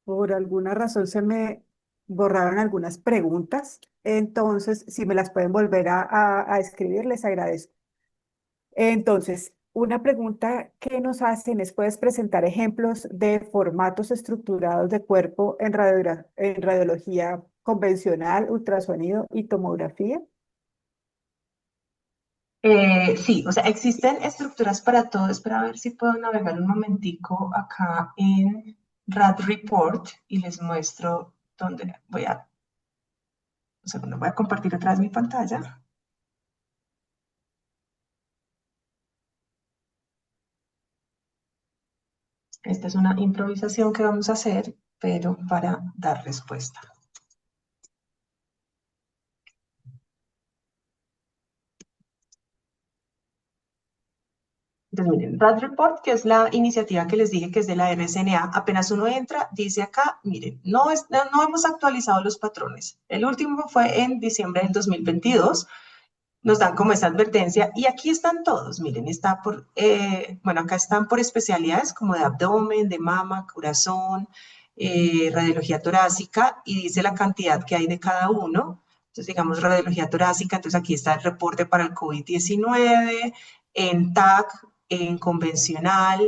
por alguna razón se me borraron algunas preguntas, entonces si me las pueden volver a escribir, les agradezco. Entonces, una pregunta que nos hacen es, ¿puedes presentar ejemplos de formatos estructurados de cuerpo en radiología convencional, ultrasonido y tomografía? Sí, o sea, existen estructuras para todo. Espera a ver si puedo navegar un momentico acá en RAD Report y les muestro dónde un segundo, voy a compartir otra vez mi pantalla. Esta es una improvisación que vamos a hacer, pero para dar respuesta. Entonces, miren, RAD Report, que es la iniciativa que les dije que es de la RSNA, apenas uno entra, dice acá, miren, no hemos actualizado los patrones. El último fue en diciembre del 2022. Nos dan como esta advertencia y aquí están todos, miren, bueno, acá están por especialidades como de abdomen, de mama, corazón, radiología torácica y dice la cantidad que hay de cada uno. Entonces, digamos, radiología torácica, entonces aquí está el reporte para el COVID-19, en TAC, en convencional,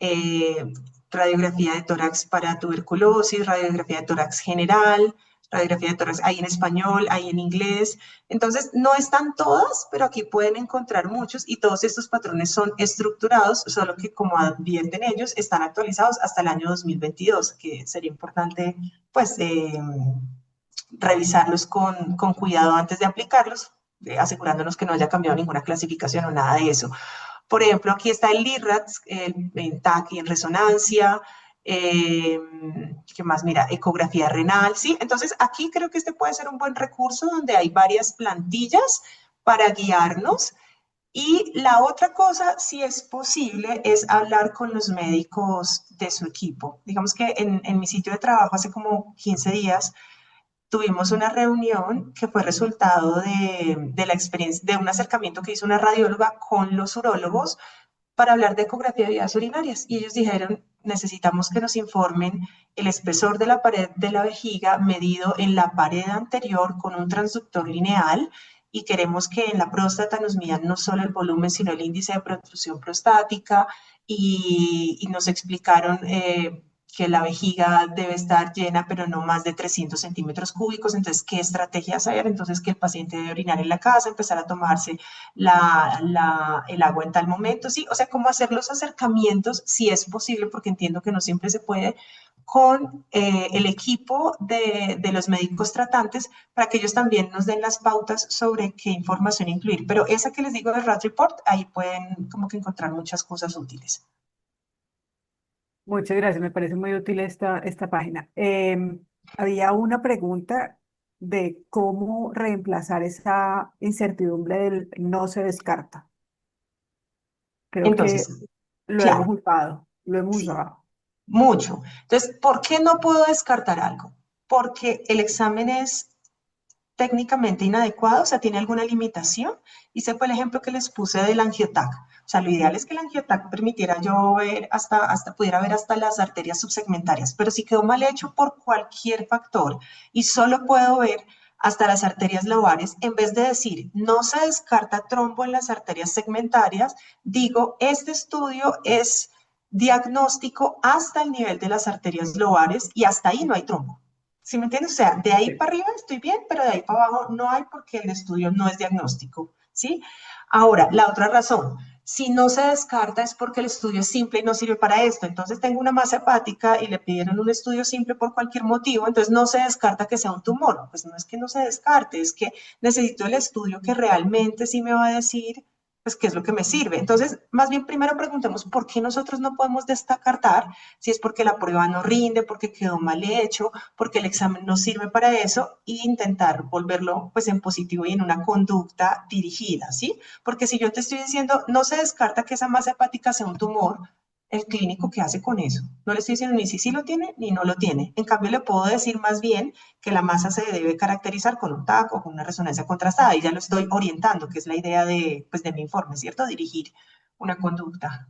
eh, radiografía de tórax para tuberculosis, radiografía de tórax general, radiografía de tórax, hay en español, hay en inglés. Entonces, no están todas, pero aquí pueden encontrar muchos y todos estos patrones son estructurados, solo que como advierten ellos, están actualizados hasta el año 2022, que sería importante, pues, revisarlos con cuidado antes de aplicarlos, asegurándonos que no haya cambiado ninguna clasificación o nada de eso. Por ejemplo, aquí está el LIRADS, el TAC y en resonancia, eh, ¿qué más? Mira, ecografía renal, ¿sí? Entonces, aquí creo que este puede ser un buen recurso donde hay varias plantillas para guiarnos. Y la otra cosa, si es posible, es hablar con los médicos de su equipo. Digamos que en mi sitio de trabajo hace como 15 días tuvimos una reunión que fue resultado de la experiencia, de un acercamiento que hizo una radióloga con los urólogos para hablar de ecografía de vías urinarias. Y ellos dijeron, necesitamos que nos informen el espesor de la pared de la vejiga medido en la pared anterior con un transductor lineal y queremos que en la próstata nos midan no solo el volumen, sino el índice de protrusión prostática y nos explicaron que la vejiga debe estar llena, pero no más de 300 centímetros cúbicos. Entonces, ¿qué estrategias hacer? Entonces, que el paciente debe orinar en la casa, empezar a tomarse el agua en tal momento, ¿sí? O sea, cómo hacer los acercamientos, si es posible, porque entiendo que no siempre se puede, con el equipo de los médicos tratantes para que ellos también nos den las pautas sobre qué información incluir. Pero esa que les digo de RAD Report, ahí pueden como que encontrar muchas cosas útiles. Muchas gracias, me parece muy útil esta página. Había una pregunta de cómo reemplazar esa incertidumbre del no se descarta. Creo Entonces, que lo hemos claro, usado, lo hemos sí, usado. mucho. Entonces, ¿por qué no puedo descartar algo? Porque el examen es técnicamente inadecuado, o sea, tiene alguna limitación. Hice fue el ejemplo que les puse del angiotac. O sea, lo ideal es que el angiotac permitiera yo ver pudiera ver hasta las arterias subsegmentarias, pero si quedó mal hecho por cualquier factor y solo puedo ver hasta las arterias lobares, en vez de decir no se descarta trombo en las arterias segmentarias, digo, este estudio es diagnóstico hasta el nivel de las arterias lobares y hasta ahí no hay trombo. ¿Sí me entiendes? O sea, de ahí Sí. para arriba estoy bien, pero de ahí para abajo no hay porque el estudio no es diagnóstico, ¿sí? Ahora, la otra razón, si no se descarta es porque el estudio es simple y no sirve para esto. Entonces tengo una masa hepática y le pidieron un estudio simple por cualquier motivo, entonces no se descarta que sea un tumor. Pues no es que no se descarte, es que necesito el estudio que realmente sí me va a decir pues qué es lo que me sirve. Entonces, más bien primero preguntemos por qué nosotros no podemos descartar, si es porque la prueba no rinde, porque quedó mal hecho, porque el examen no sirve para eso, e intentar volverlo pues en positivo y en una conducta dirigida, ¿sí? Porque si yo te estoy diciendo, no se descarta que esa masa hepática sea un tumor, el clínico, ¿qué hace con eso? No le estoy diciendo ni si sí lo tiene ni no lo tiene. En cambio, le puedo decir más bien que la masa se debe caracterizar con un TAC o con una resonancia contrastada y ya lo estoy orientando, que es la idea pues, de mi informe, ¿cierto? Dirigir una conducta.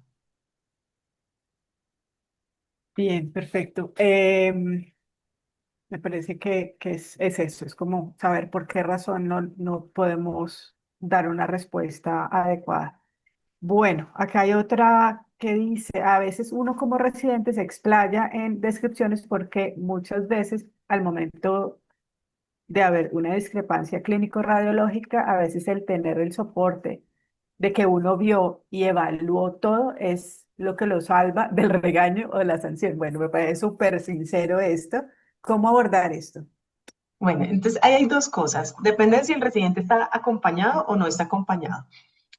Bien, perfecto. Me parece que es eso, es como saber por qué razón no podemos dar una respuesta adecuada. Bueno, acá hay otra que dice, a veces uno como residente se explaya en descripciones porque muchas veces al momento de haber una discrepancia clínico-radiológica, a veces el tener el soporte de que uno vio y evaluó todo es lo que lo salva del regaño o de la sanción. Bueno, me parece súper sincero esto. ¿Cómo abordar esto? Bueno, entonces ahí hay dos cosas. Depende de si el residente está acompañado o no está acompañado.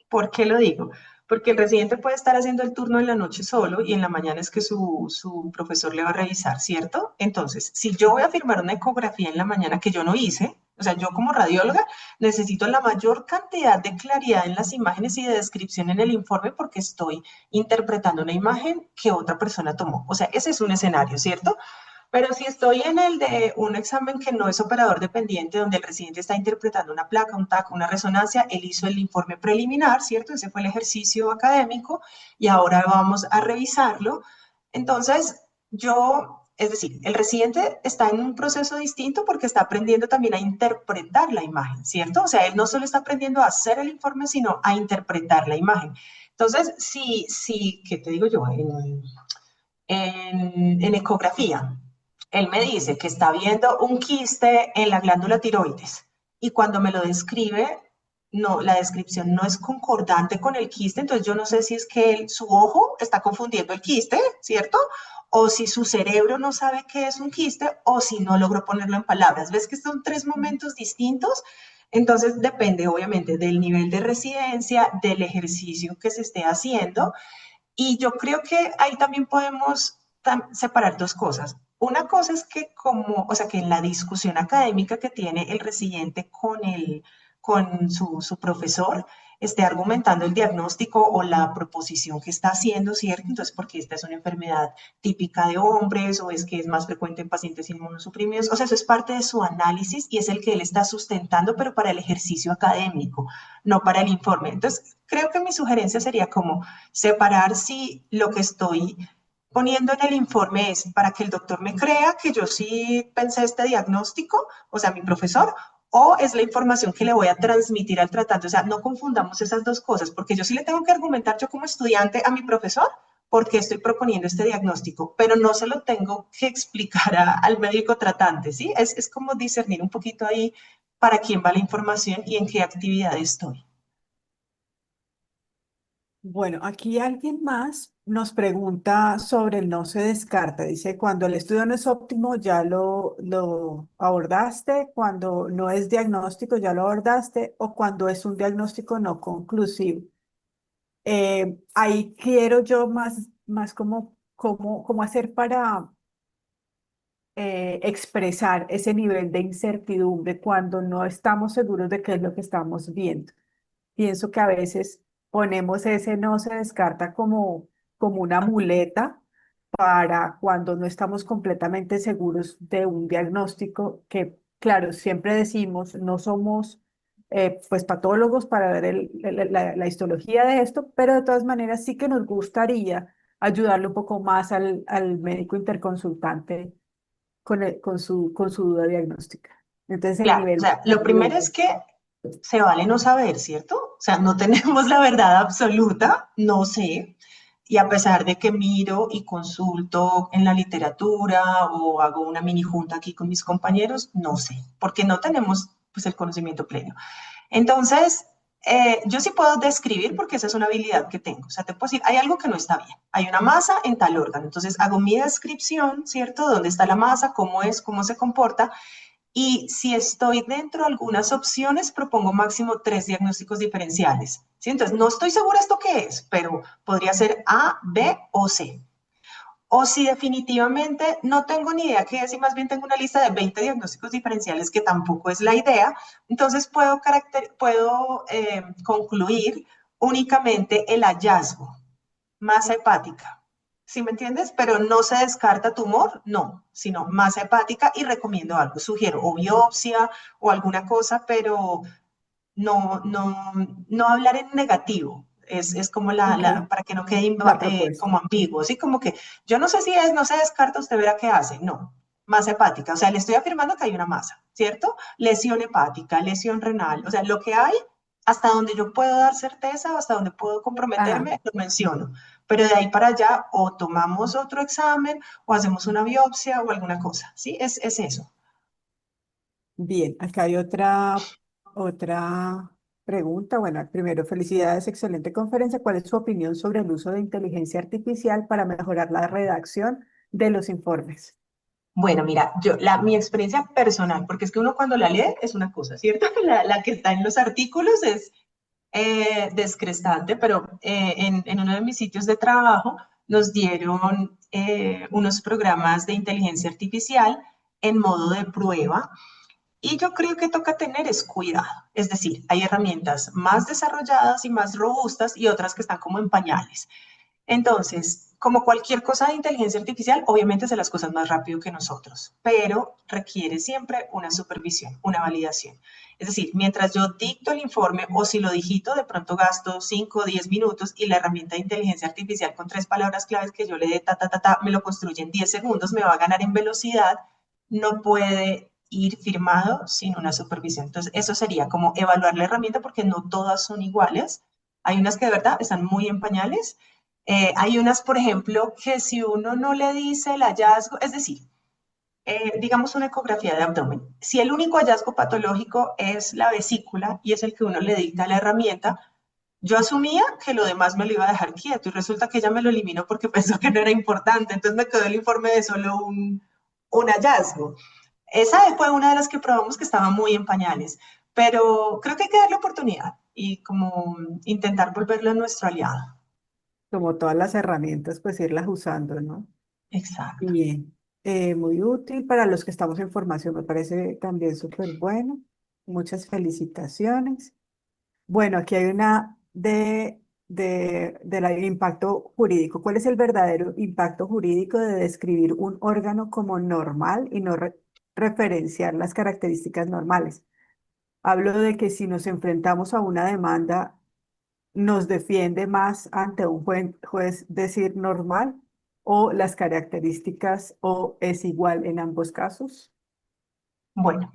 ¿Por qué lo digo? Porque el residente puede estar haciendo el turno en la noche solo y en la mañana es que su profesor le va a revisar, ¿cierto? Entonces, si yo voy a firmar una ecografía en la mañana que yo no hice, o sea, yo como radióloga necesito la mayor cantidad de claridad en las imágenes y de descripción en el informe porque estoy interpretando una imagen que otra persona tomó. O sea, ese es un escenario, ¿cierto? Pero si estoy en el de un examen que no es operador dependiente, donde el residente está interpretando una placa, un TAC, una resonancia, él hizo el informe preliminar, ¿cierto? Ese fue el ejercicio académico y ahora vamos a revisarlo. Entonces, es decir, el residente está en un proceso distinto porque está aprendiendo también a interpretar la imagen, ¿cierto? O sea, él no solo está aprendiendo a hacer el informe, sino a interpretar la imagen. Entonces, ¿qué te digo yo? En ecografía, él me dice que está viendo un quiste en la glándula tiroides y cuando me lo describe, no, la descripción no es concordante con el quiste, entonces yo no sé si es que su ojo está confundiendo el quiste, ¿cierto? O si su cerebro no sabe qué es un quiste o si no logró ponerlo en palabras. ¿Ves que son tres momentos distintos? Entonces depende obviamente del nivel de residencia, del ejercicio que se esté haciendo y yo creo que ahí también podemos separar dos cosas. Una cosa es que o sea, que en la discusión académica que tiene el residente con su profesor, esté argumentando el diagnóstico o la proposición que está haciendo, ¿cierto? Entonces, porque esta es una enfermedad típica de hombres o es que es más frecuente en pacientes inmunosuprimidos. O sea, eso es parte de su análisis y es el que él está sustentando, pero para el ejercicio académico, no para el informe. Entonces, creo que mi sugerencia sería como separar si lo que estoy poniendo en el informe es para que el doctor me crea que yo sí pensé este diagnóstico, o sea, mi profesor, o es la información que le voy a transmitir al tratante. O sea, no confundamos esas dos cosas, porque yo sí le tengo que argumentar yo como estudiante a mi profesor por qué estoy proponiendo este diagnóstico, pero no se lo tengo que explicar al médico tratante, ¿sí? Es como discernir un poquito ahí para quién va la información y en qué actividad estoy. Bueno, aquí alguien más nos pregunta sobre el no se descarta. Dice, cuando el estudio no es óptimo, ya lo abordaste, cuando no es diagnóstico, ya lo abordaste, o cuando es un diagnóstico no conclusivo. Ahí quiero yo más cómo hacer para expresar ese nivel de incertidumbre cuando no estamos seguros de qué es lo que estamos viendo. Pienso que a veces ponemos ese no se descarta como una muleta para cuando no estamos completamente seguros de un diagnóstico que, claro, siempre decimos, no somos pues patólogos para ver la histología de esto, pero de todas maneras sí que nos gustaría ayudarle un poco más al médico interconsultante con su duda diagnóstica. Entonces el Claro, o nivel sea, de lo primero es incertidumbre. que se vale no saber, ¿cierto? O sea, no tenemos la verdad absoluta, no sé. Y a pesar de que miro y consulto en la literatura o hago una mini junta aquí con mis compañeros, no sé, porque no tenemos pues el conocimiento pleno. Entonces, yo sí puedo describir porque esa es una habilidad que tengo. O sea, te puedo decir, hay algo que no está bien. Hay una masa en tal órgano. Entonces, hago mi descripción, ¿cierto? ¿Dónde está la masa? ¿Cómo es? ¿Cómo se comporta? Y si estoy dentro de algunas opciones, propongo máximo tres diagnósticos diferenciales. ¿Sí? Entonces, no estoy segura esto qué es, pero podría ser A, B o C. O si definitivamente no tengo ni idea qué es y más bien tengo una lista de 20 diagnósticos diferenciales que tampoco es la idea, entonces puedo concluir únicamente el hallazgo, masa hepática. ¿Sí me entiendes? Pero no se descarta tumor, no, sino masa hepática y recomiendo algo. Sugiero o biopsia o alguna cosa, pero no hablar en negativo. Es como Ok, para que no quede la propuesta. como ambiguo, así como que yo no sé si es, no se descarta, usted verá qué hace. No, masa hepática, o sea, le estoy afirmando que hay una masa, ¿cierto? Lesión hepática, lesión renal, o sea, lo que hay, hasta donde yo puedo dar certeza, hasta donde puedo Ajá. comprometerme, lo menciono. Pero de ahí para allá, o tomamos otro examen, o hacemos una biopsia, o alguna cosa, ¿sí? Es eso. Bien, acá hay otra. pregunta. Bueno, primero, felicidades, excelente conferencia. ¿Cuál es su opinión sobre el uso de inteligencia artificial para mejorar la redacción de los informes? Bueno, mira, mi experiencia personal, porque es que uno cuando la lee es una cosa, ¿cierto? La que está en los artículos es descrestante, pero en uno de mis sitios de trabajo nos dieron unos programas de inteligencia artificial en modo de prueba y yo creo que toca tener es cuidado. Es decir, hay herramientas más desarrolladas y más robustas y otras que están como en pañales. Entonces, como cualquier cosa de inteligencia artificial, obviamente hace las cosas más rápido que nosotros, pero requiere siempre una supervisión, una validación. Es decir, mientras yo dicto el informe o si lo digito, de pronto gasto 5 o 10 minutos y la herramienta de inteligencia artificial con 3 palabras claves que yo le dé me lo construye en 10 segundos, me va a ganar en velocidad, no puede ir firmado sin una supervisión. Entonces, eso sería como evaluar la herramienta porque no todas son iguales. Hay unas que de verdad están muy en pañales, hay unas, por ejemplo, que si uno no le dice el hallazgo, es decir, digamos una ecografía de abdomen, si el único hallazgo patológico es la vesícula y es el que uno le dicta a la herramienta, yo asumía que lo demás me lo iba a dejar quieto y resulta que ella me lo eliminó porque pensó que no era importante, entonces me quedó el informe de solo un hallazgo. Esa fue una de las que probamos que estaba muy en pañales, pero creo que hay que darle oportunidad y como intentar volverlo nuestro aliado. Como todas las herramientas, pues irlas usando, ¿no? Exacto. Bien, muy útil para los que estamos en formación, me parece también súper bueno. Muchas felicitaciones. Bueno, aquí hay una del impacto jurídico. ¿Cuál es el verdadero impacto jurídico de describir un órgano como normal y no referenciar las características normales? Hablo de que si nos enfrentamos a una demanda, nos defiende más ante un juez decir normal o las características o es igual en ambos casos. Bueno,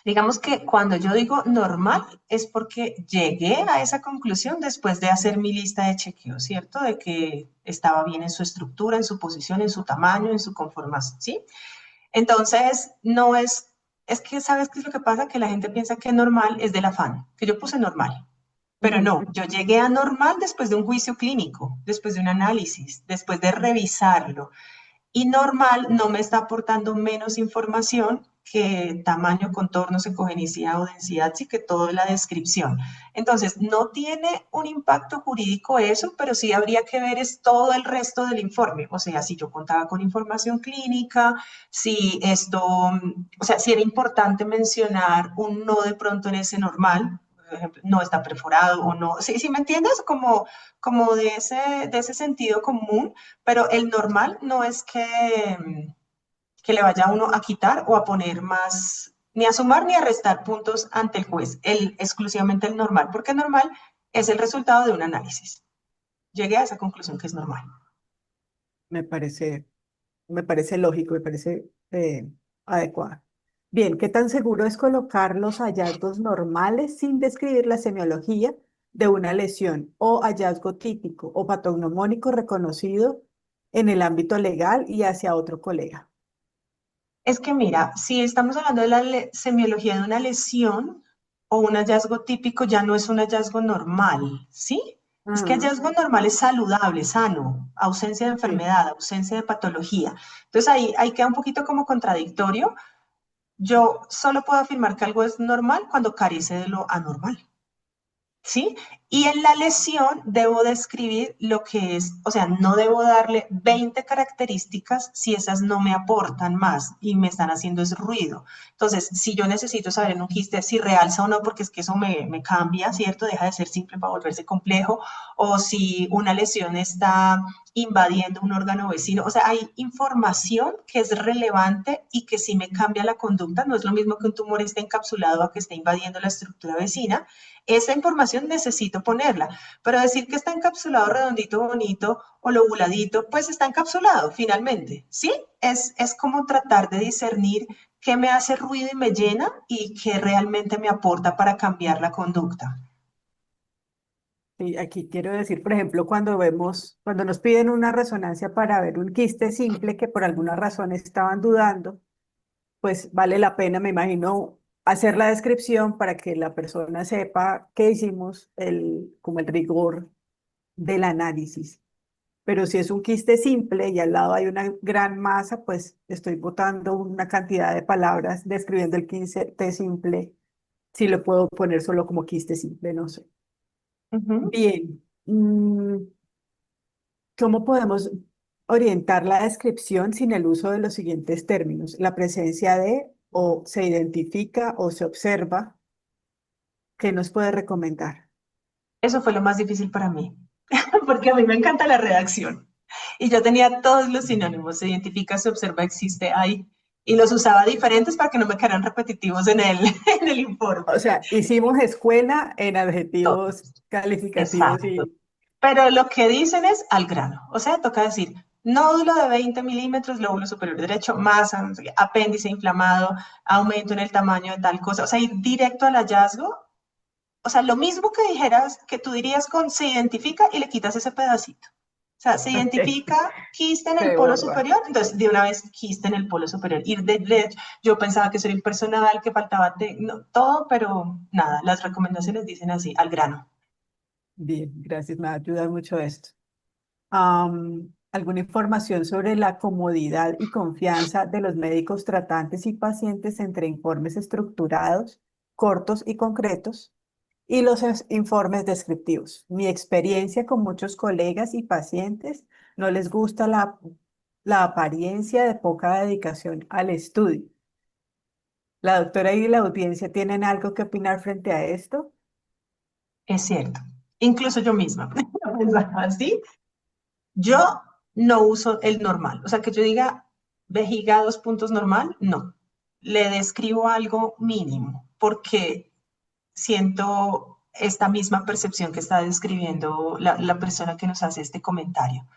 digamos que cuando yo digo normal es porque llegué a esa conclusión después de hacer mi lista de chequeo, ¿cierto? De que estaba bien en su estructura, en su posición, en su tamaño, en su conformación, ¿sí? Entonces, no es que, ¿sabes qué es lo que pasa? Que la gente piensa que normal es del afán, que yo puse normal. Pero Ujú. no, yo llegué a normal después de un juicio clínico, después de un análisis, después de revisarlo. Y normal no me está aportando menos información que tamaño, contornos, ecogenicidad o densidad, sí que toda la descripción. Entonces, no tiene un impacto jurídico eso, pero sí habría que ver es todo el resto del informe. O sea, si yo contaba con información clínica, si esto, o sea, si era importante mencionar un no de pronto en ese normal, por ejemplo, no está perforado o no. Sí, sí me entiendes, como de ese sentido común, pero el normal no es que le vaya a uno a quitar o a poner más, ni a sumar ni a restar puntos ante el juez, exclusivamente el normal, porque normal es el resultado de un análisis. Llegué a esa conclusión que es normal. Me parece, me parece lógico, me parece adecuado. Bien, ¿qué tan seguro es colocar los hallazgos normales sin describir la semiología de una lesión o hallazgo típico o patognomónico reconocido en el ámbito legal y hacia otro colega? Es que mira, si estamos hablando de la semiología de una lesión o un hallazgo típico, ya no es un hallazgo normal, ¿sí? Es que Ah, hallazgo normal es saludable, sano, ausencia de sí. enfermedad, ausencia de patología. Entonces ahí queda un poquito como contradictorio. Yo solo puedo afirmar que algo es normal cuando carece de lo anormal. ¿Sí? Y en la lesión debo describir lo que es, o sea, no debo darle 20 características si esas no me aportan más y me están haciendo es ruido. Entonces, si yo necesito saber en un quiste si realza o no, porque es que eso me cambia, ¿cierto? Deja de ser simple para volverse complejo, o si una lesión está invadiendo un órgano vecino. O sea, hay información que es relevante y que si me cambia la conducta, no es lo mismo que un tumor esté encapsulado a que esté invadiendo la estructura vecina, esa información necesito ponerla, pero decir que está encapsulado redondito, bonito o lobuladito, pues está encapsulado finalmente, ¿sí? Es como tratar de discernir qué me hace ruido y me llena y qué realmente me aporta para cambiar la conducta. Sí, aquí quiero decir, por ejemplo, cuando nos piden una resonancia para ver un quiste simple que por alguna razón estaban dudando, pues vale la pena, me imagino, hacer la descripción para que la persona sepa qué hicimos, como el rigor del análisis. Pero si es un quiste simple y al lado hay una gran masa, pues estoy botando una cantidad de palabras describiendo el quiste simple. Si lo puedo poner solo como quiste simple, no sé. Ujú. Bien. ¿Cómo podemos orientar la descripción sin el uso de los siguientes términos? La presencia de, o se identifica, o se observa. ¿Qué nos puede recomendar? Eso fue lo más difícil para mí, porque a mí me encanta la redacción. Y yo tenía todos los sinónimos, se identifica, se observa, existe, hay, y los usaba diferentes para que no me quedaran repetitivos en el, en el informe. O sea, hicimos escuela en Todo. adjetivos calificativos Exacto. y Pero lo que dicen es al grano. O sea, toca decir nódulo de 20 milímetros, lóbulo superior derecho, masa, no sé qué, apéndice inflamado, aumento en el tamaño de tal cosa. O sea, ir directo al hallazgo. O sea, lo mismo que dijeras, que tú dirías con se identifica y le quitas ese pedacito. O sea, se identifica quiste en el se polo borra. superior, entonces de una vez quiste en el polo superior. Ir de derecho, yo pensaba que eso era impersonal, que faltaba no, todo, pero nada, las recomendaciones dicen así, al grano. Bien, gracias, me ayuda mucho esto. ¿Alguna información sobre la comodidad y confianza de los médicos tratantes y pacientes entre informes estructurados, cortos y concretos, y los informes descriptivos? Mi experiencia con muchos colegas y pacientes no les gusta la apariencia de poca dedicación al estudio. ¿La doctora y la audiencia tienen algo que opinar frente a esto? Es cierto. Incluso yo misma pensaba así. Yo no uso el normal. O sea, que yo diga vejiga 2 puntos normal, no. Le describo algo mínimo porque siento esta misma percepción que está describiendo la persona que nos hace este comentario.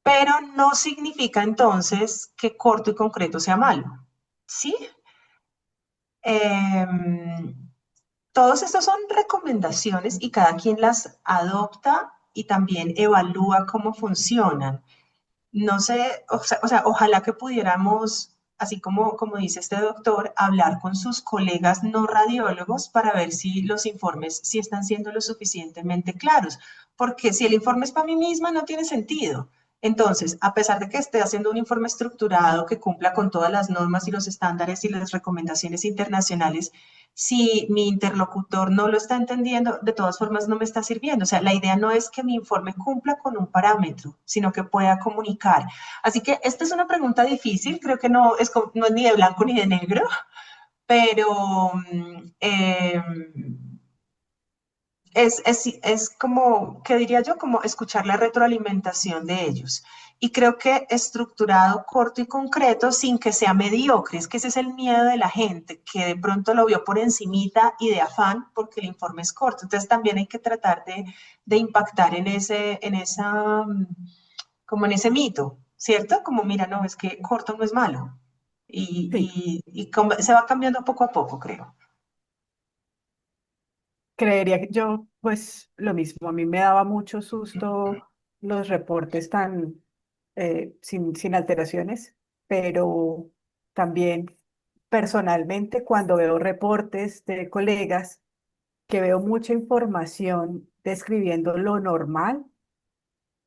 Pero no significa entonces que corto y concreto sea malo. ¿Sí? Em, Todos estos son recomendaciones y cada quien las adopta y también evalúa cómo funcionan. No sé, o sea, ojalá que pudiéramos, así como dice este doctor, hablar con sus colegas no radiólogos para ver si los informes sí están siendo lo suficientemente claros, porque si el informe es para mí misma no tiene sentido. Entonces, a pesar de que esté haciendo un informe estructurado que cumpla con todas las normas y los estándares y las recomendaciones internacionales, si mi interlocutor no lo está entendiendo, de todas formas no me está sirviendo. O sea, la idea no es que mi informe cumpla con un parámetro, sino que pueda comunicar. Así que esta es una pregunta difícil, creo que no es ni de blanco ni de negro, pero es como, ¿qué diría yo? Como escuchar la retroalimentación de ellos. Y creo que estructurado, corto y concreto, sin que sea mediocre, es que ese es el miedo de la gente, que de pronto lo vio por encimita y de afán porque el informe es corto. Entonces también hay que tratar de impactar como en ese mito, ¿cierto? Como, mira, no, es que corto no es malo. Sí. Y se va cambiando poco a poco, creo. Creería que yo, pues lo mismo, a mí me daba mucho susto los reportes tan sin alteraciones, pero también personalmente cuando veo reportes de colegas que veo mucha información describiendo lo normal,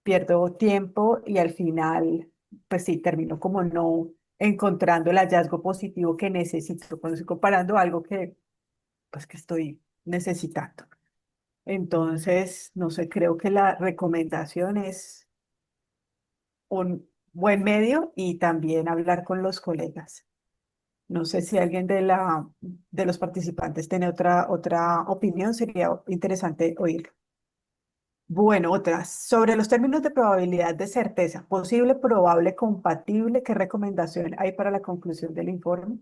pierdo tiempo y al final, pues sí, termino como no encontrando el hallazgo positivo que necesito cuando estoy comparando algo pues, que estoy necesitando. Entonces, no sé, creo que la recomendación es un buen medio y también hablar con los colegas. No sé si alguien de los participantes tiene otra opinión, sería interesante oírlo. Bueno, otras. Sobre los términos de probabilidad de certeza, posible, probable, compatible, ¿qué recomendación hay para la conclusión del informe?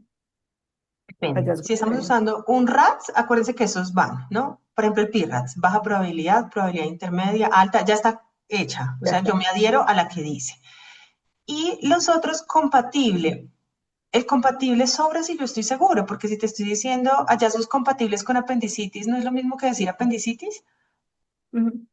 Depende. Hallazgo Si estamos de- usando un RATS, acuérdense que esos van, ¿no? Por ejemplo, el PIRATS, baja probabilidad, probabilidad intermedia, alta, ya está hecha. O Ya sea, yo está. me adhiero a la que dice. Y los otros, compatible. El compatible sobra si yo estoy seguro, porque si te estoy diciendo hallazgos compatibles con apendicitis, ¿no es lo mismo que decir apendicitis? Ujú.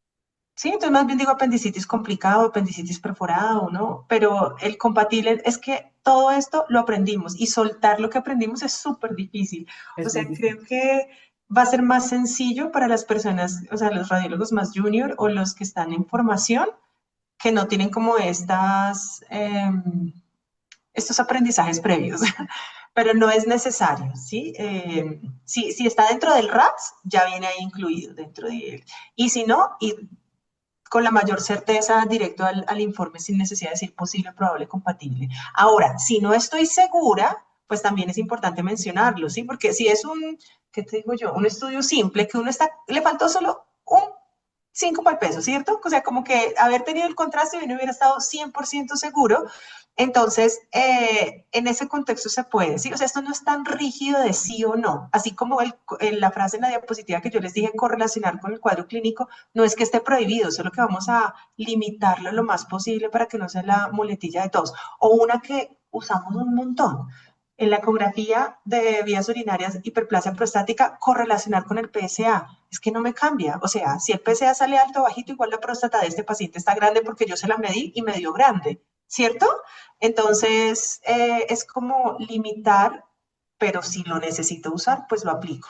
Sí, entonces más bien digo apendicitis complicado, apendicitis perforado, ¿no? Pero el compatible es que todo esto lo aprendimos y soltar lo que aprendimos es súper difícil. O Es sea, muy creo difícil. que va a ser más sencillo para las personas, o sea, los radiólogos más junior o los que están en formación, que no tienen como estos aprendizajes previos, pero no es necesario, ¿sí? Si está dentro del RATS, ya viene ahí incluido dentro de él. Y si no, y con la mayor certeza directo al informe sin necesidad de decir posible, probable, compatible. Ahora, si no estoy segura, pues también es importante mencionarlo, ¿sí? Porque si es ¿qué te digo yo? Un estudio simple que uno está, le faltó solo un 5 para el peso, ¿cierto? O sea, como que haber tenido el contraste y uno hubiera estado 100% seguro. Entonces, en ese contexto se puede, ¿sí? O sea, esto no es tan rígido de sí o no. Así como la frase en la diapositiva que yo les dije, correlacionar con el cuadro clínico, no es que esté prohibido, solo que vamos a limitarlo lo más posible para que no sea la muletilla de todos. O una que usamos un montón, en la ecografía de vías urinarias, hiperplasia prostática, correlacionar con el PSA. Es que no me cambia. O sea, si el PSA sale alto o bajito, igual la próstata de este paciente está grande porque yo se la medí y me dio grande, ¿cierto? Entonces, es como limitar, pero si lo necesito usar, pues lo aplico.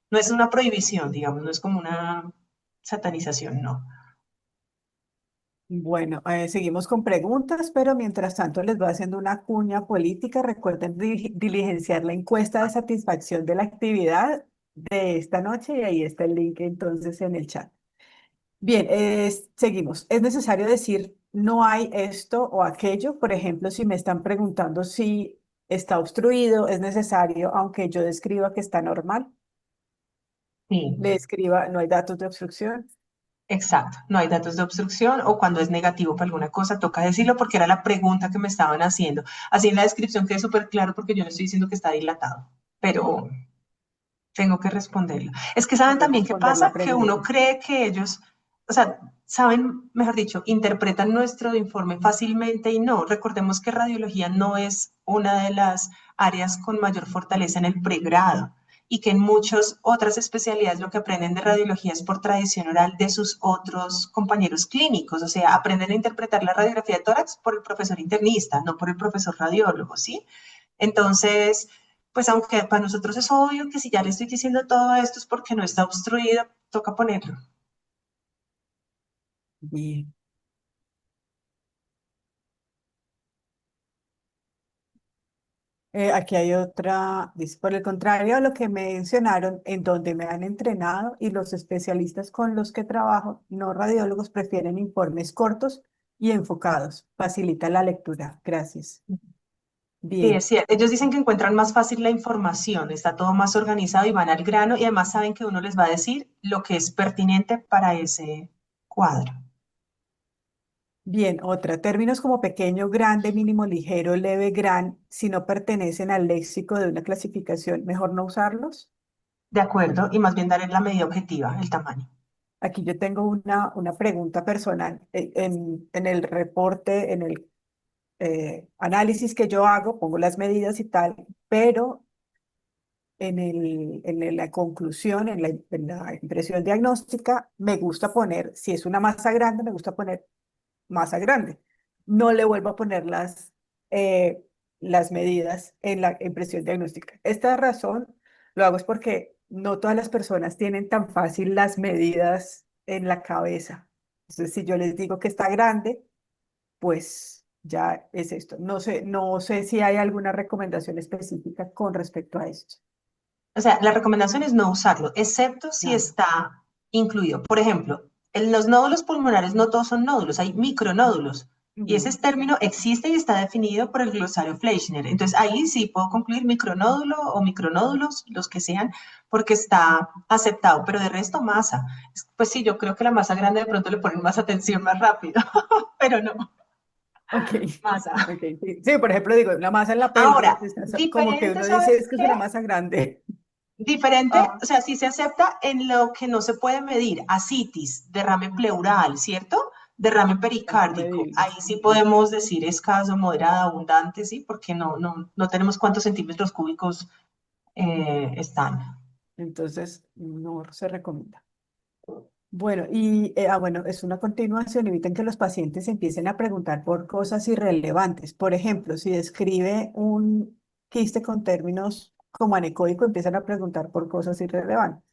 No es una prohibición, digamos, no es como una satanización, no. Bueno, seguimos con preguntas, pero mientras tanto les voy haciendo una cuña política. Recuerden diligenciar la encuesta de satisfacción de la actividad de esta noche y ahí está el link entonces en el chat. Bien, seguimos. Es necesario decir no hay esto o aquello. Por ejemplo, si me están preguntando si está obstruido, es necesario, aunque yo describa que está normal, Sí. le escriba no hay datos de obstrucción. Exacto, no hay datos de obstrucción o cuando es negativo para alguna cosa, toca decirlo porque era la pregunta que me estaban haciendo. Así en la descripción quede súper claro porque yo no estoy diciendo que está dilatado, pero tengo que responderlo. Es que saben Hay que también qué responder la pasa, que uno pregunta. cree que ellos, o sea, saben, mejor dicho, interpretan nuestro informe fácilmente y no. Recordemos que radiología no es una de las áreas con mayor fortaleza en el pregrado y que en muchas otras especialidades lo que aprenden de radiología es por tradición oral de sus otros compañeros clínicos, o sea, aprenden a interpretar la radiografía de tórax por el profesor internista, no por el profesor radiólogo, ¿sí? Entonces, pues aunque para nosotros es obvio que si ya le estoy diciendo todo esto es porque no está obstruido, toca ponerlo. Bien. Aquí hay otra, dice, por el contrario a lo que mencionaron, en donde me han entrenado y los especialistas con los que trabajo, no radiólogos, prefieren informes cortos y enfocados. Facilita la lectura. Gracias. Sí, es Bien, cierto. Ellos dicen que encuentran más fácil la información, está todo más organizado y van al grano y además saben que uno les va a decir lo que es pertinente para ese cuadro. bien. Otra, términos como pequeño, grande, mínimo, ligero, leve, gran, si no pertenecen al léxico de una clasificación, mejor no usarlos. De acuerdo, y más bien darle la medida objetiva, el tamaño. Aquí yo tengo una pregunta personal. En el reporte, en el análisis que yo hago, pongo las medidas y tal, pero la conclusión, en la impresión diagnóstica, me gusta poner, si es una masa grande, me gusta poner masa grande. No le vuelvo a poner las medidas en la impresión diagnóstica. Esta razón lo hago es porque no todas las personas tienen tan fácil las medidas en la cabeza. Entonces, si yo les digo que está grande, pues ya es esto. No sé si hay alguna recomendación específica con respecto a esto. O sea, la recomendación es no usarlo, excepto si Ah, está incluido. Por ejemplo, en los nódulos pulmonares no todos son nódulos, hay micronódulos. Y ese ujú. término existe y está definido por el glosario Fleischner. Entonces ahí sí puedo concluir micronódulo o micronódulos, los que sean, porque está aceptado. Pero de resto, masa. Pues sí, yo creo que la masa grande de pronto le ponen más atención más rápido, pero no, Ok, masa. ok. Sí, sí, por ejemplo, digo, una masa en la pelvis, Ahora, como que diferente, uno dice, ¿sabes es que es qué? una masa grande. Diferente, Ah, o sea, sí se acepta en lo que no se puede medir, ascitis, derrame pleural, ¿cierto? Derrame tanto pericárdico. Ahí medibles. sí podemos decir escaso, moderado, abundante, ¿sí? Porque no tenemos cuántos centímetros cúbicos están. Entonces, no se recomienda. Bueno, bueno, es una continuación. Eviten que los pacientes empiecen a preguntar por cosas irrelevantes. Por ejemplo, si describe un quiste con términos como anecoico, empiezan a preguntar por cosas irrelevantes.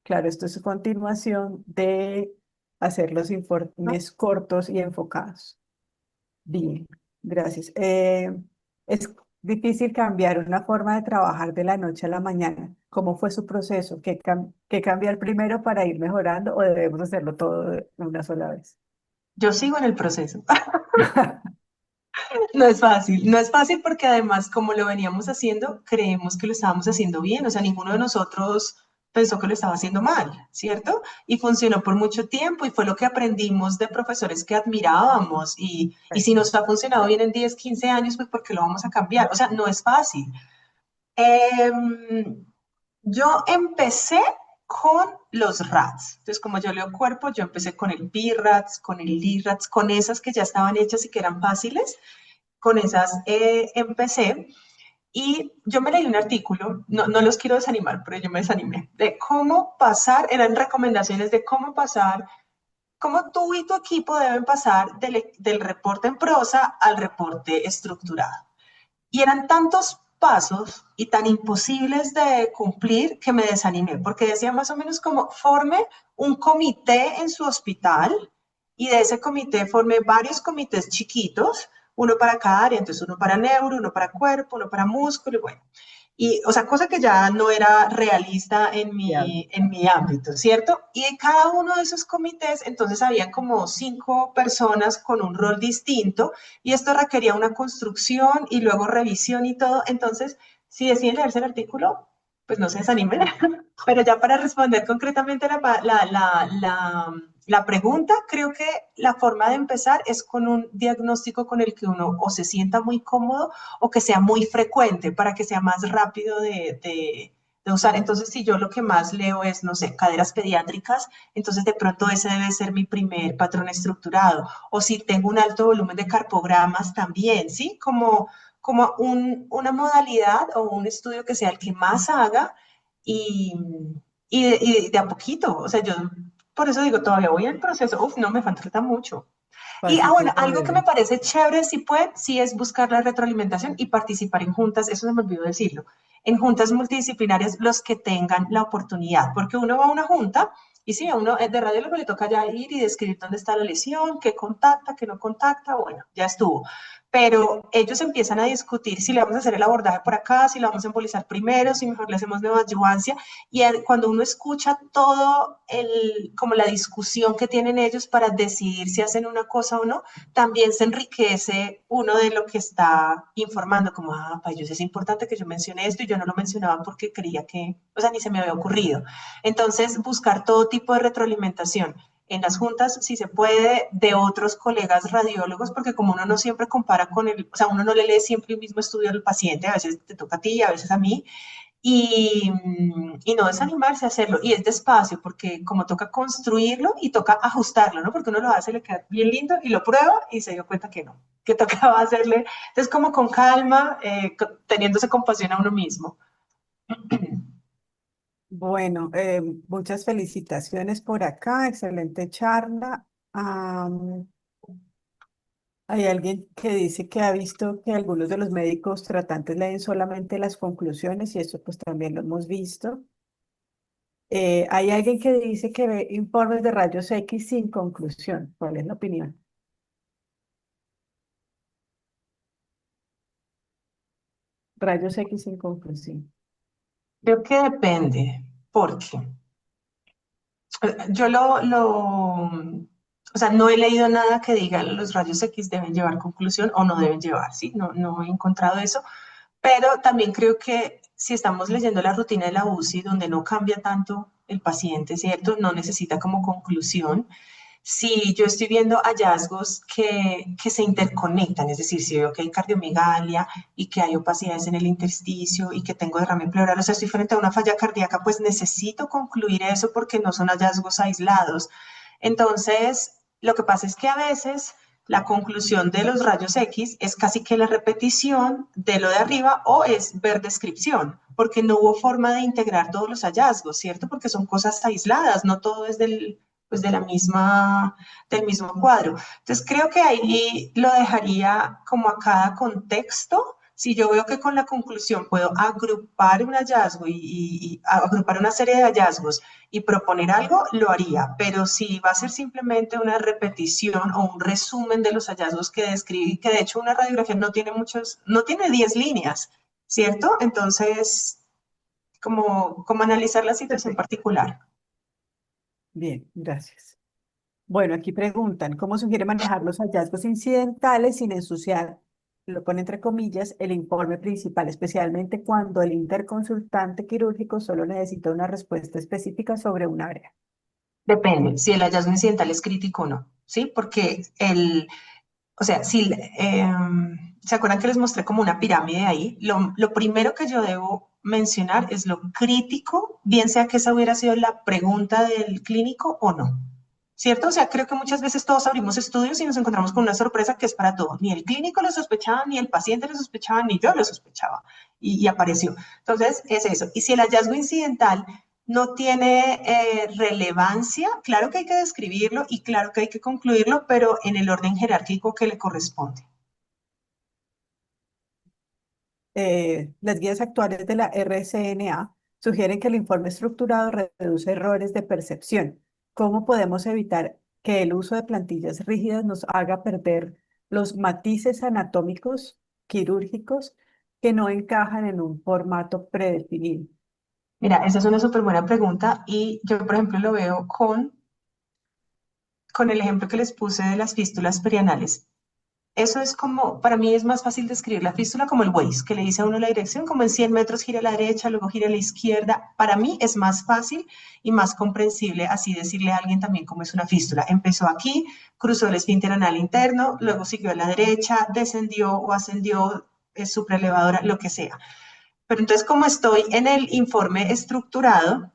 Claro, esto es continuación de hacer los ¿no? informes cortos y enfocados. Bien, gracias. Es difícil cambiar una forma de trabajar de la noche a la mañana. ¿Cómo fue su proceso? ¿Qué cambia el primero para ir mejorando o debemos hacerlo todo de una sola vez? Yo sigo en el proceso. No es fácil, no es fácil porque además, como lo veníamos haciendo, creemos que lo estábamos haciendo bien, o sea, ninguno de nosotros pensó que lo estaba haciendo mal, ¿cierto? Y funcionó por mucho tiempo y fue lo que aprendimos de profesores que admirábamos y si nos ha funcionado bien en 10, 15 años, pues ¿por qué lo vamos a cambiar? O sea, no es fácil. Yo empecé con los RATs. Entonces, como yo leo cuerpo, yo empecé con el BRATS, con el LIRATS, con esas que ya estaban hechas y que eran fáciles. Con esas empecé y yo me leí un artículo, no los quiero desanimar, pero yo me desanimé, de cómo pasar, eran recomendaciones de cómo pasar, cómo tú y tu equipo deben pasar del reporte en prosa al reporte estructurado. Y eran tantos pasos y tan imposibles de cumplir que me desanimé, porque decía más o menos como forme un comité en su hospital y de ese comité forme varios comités chiquitos, uno para cada área, entonces uno para neuro, uno para cuerpo, uno para músculo, y bueno. Y, o sea, cosa que ya no era realista Ya. en mi ámbito, ¿cierto? Y en cada uno de esos comités, entonces había como 5 personas con un rol distinto y esto requería una construcción y luego revisión y todo. Entonces, si deciden leerse el artículo, pues no se desanimen. Pero ya para responder concretamente la pregunta, creo que la forma de empezar es con un diagnóstico con el que uno o se sienta muy cómodo o que sea muy frecuente para que sea más rápido de usar. Entonces, si yo lo que más leo es, no sé, caderas pediátricas, entonces de pronto ese debe ser mi primer patrón estructurado. O si tengo un alto volumen de carpogramas también, ¿sí? Como una modalidad o un estudio que sea el que más haga y, y de a poquito. O sea, yo por eso digo, todavía voy en el proceso. Uf, no, me falta mucho. Y, bueno, Pasitos de algo que me bebé. parece chévere, si pueden, sí es buscar la retroalimentación y participar en juntas, eso se me olvidó decirlo, en juntas multidisciplinarias los que tengan la oportunidad, porque uno va a una junta y sí, a uno de radiólogo le toca ya ir y describir dónde está la lesión, qué contacta, qué no contacta, bueno, ya estuvo. Pero ellos empiezan a discutir si le vamos a hacer el abordaje por acá, si lo vamos a embolizar primero, si mejor le hacemos neoadyuvancia. Y cuando uno escucha todo como la discusión que tienen ellos para decidir si hacen una cosa o no, también se enriquece uno de lo que está informando, como, para ellos es importante que yo mencione esto y yo no lo mencionaba porque creía que, o sea, ni se me había ocurrido. Entonces, buscar todo tipo de retroalimentación en las juntas, si se puede, de otros colegas radiólogos, porque como uno no siempre compara con el, o sea, uno no le lee siempre el mismo estudio al paciente, a veces te toca a ti, a veces a mí, y no desanimarse a hacerlo. Y es despacio, porque como toca construirlo y toca ajustarlo, ¿no? Porque uno lo hace, le queda bien lindo y lo prueba y se dio cuenta que no, que tocaba hacerle. Entonces, como con calma, teniéndose compasión a uno mismo. Bueno, muchas felicitaciones por acá, excelente charla. Hay alguien que dice que ha visto que algunos de los médicos tratantes leen solamente las conclusiones y eso pues también lo hemos visto. Hay alguien que dice que ve informes de rayos X sin conclusión. ¿Cuál es la opinión? Rayos X sin conclusión. Creo que depende, porque yo o sea, no he leído nada que diga los rayos X deben llevar conclusión o no deben llevar, ¿sí? No he encontrado eso. Pero también creo que si estamos leyendo la rutina de la UCI, donde no cambia tanto el paciente, ¿cierto? No necesita como conclusión. Si yo estoy viendo hallazgos que se interconectan, es decir, si veo que hay cardiomegalia y que hay opacidades en el intersticio y que tengo derrame pleural, o sea, estoy frente a una falla cardíaca, pues necesito concluir eso porque no son hallazgos aislados. Entonces, lo que pasa es que a veces la conclusión de los rayos X es casi que la repetición de lo de arriba o es ver descripción, porque no hubo forma de integrar todos los hallazgos, ¿cierto? Porque son cosas aisladas, no todo es pues de la misma, del mismo cuadro. Entonces creo que ahí lo dejaría como a cada contexto. Si yo veo que con la conclusión puedo agrupar un hallazgo y agrupar una serie de hallazgos y proponer algo, lo haría. Pero si va a ser simplemente una repetición o un resumen de los hallazgos que describí, que de hecho una radiografía no tiene muchos, no tiene 10 líneas, ¿cierto? Entonces, como analizar la situación Perfecto. particular. Bien, gracias. Bueno, aquí preguntan, ¿cómo sugiere manejar los hallazgos incidentales sin ensuciar, lo pone entre comillas, el informe principal, especialmente cuando el interconsultante quirúrgico solo necesita una respuesta específica sobre un área? Depende si el hallazgo incidental es crítico o no, ¿sí? Porque o sea, si, ¿se acuerdan que les mostré como una pirámide ahí? Lo primero que yo debo mencionar es lo crítico, bien sea que esa hubiera sido la pregunta del clínico o no, ¿cierto? O sea, creo que muchas veces todos abrimos estudios y nos encontramos con una sorpresa que es para todos. Ni el clínico lo sospechaba, ni el paciente lo sospechaba, ni yo lo sospechaba. Y apareció. Entonces, es eso. Y si el hallazgo incidental no tiene relevancia, claro que hay que describirlo y claro que hay que concluirlo, pero en el orden jerárquico que le corresponde. Las guías actuales de la RCNA sugieren que el informe estructurado reduce errores de percepción. ¿Cómo podemos evitar que el uso de plantillas rígidas nos haga perder los matices anatómicos quirúrgicos que no encajan en un formato predefinido? Mira, esa es una súper buena pregunta y yo, por ejemplo, lo veo con el ejemplo que les puse de las fístulas perianales. Eso es como, para mí es más fácil describir la fístula como el Waze, que le dice a uno la dirección, como en 100 metros gira a la derecha, luego gira a la izquierda. Para mí es más fácil y más comprensible así decirle a alguien también cómo es una fístula. Empezó aquí, cruzó el esfínter anal interno, luego siguió a la derecha, descendió o ascendió, es supraelevadora, lo que sea. Pero entonces, como estoy en el informe estructurado,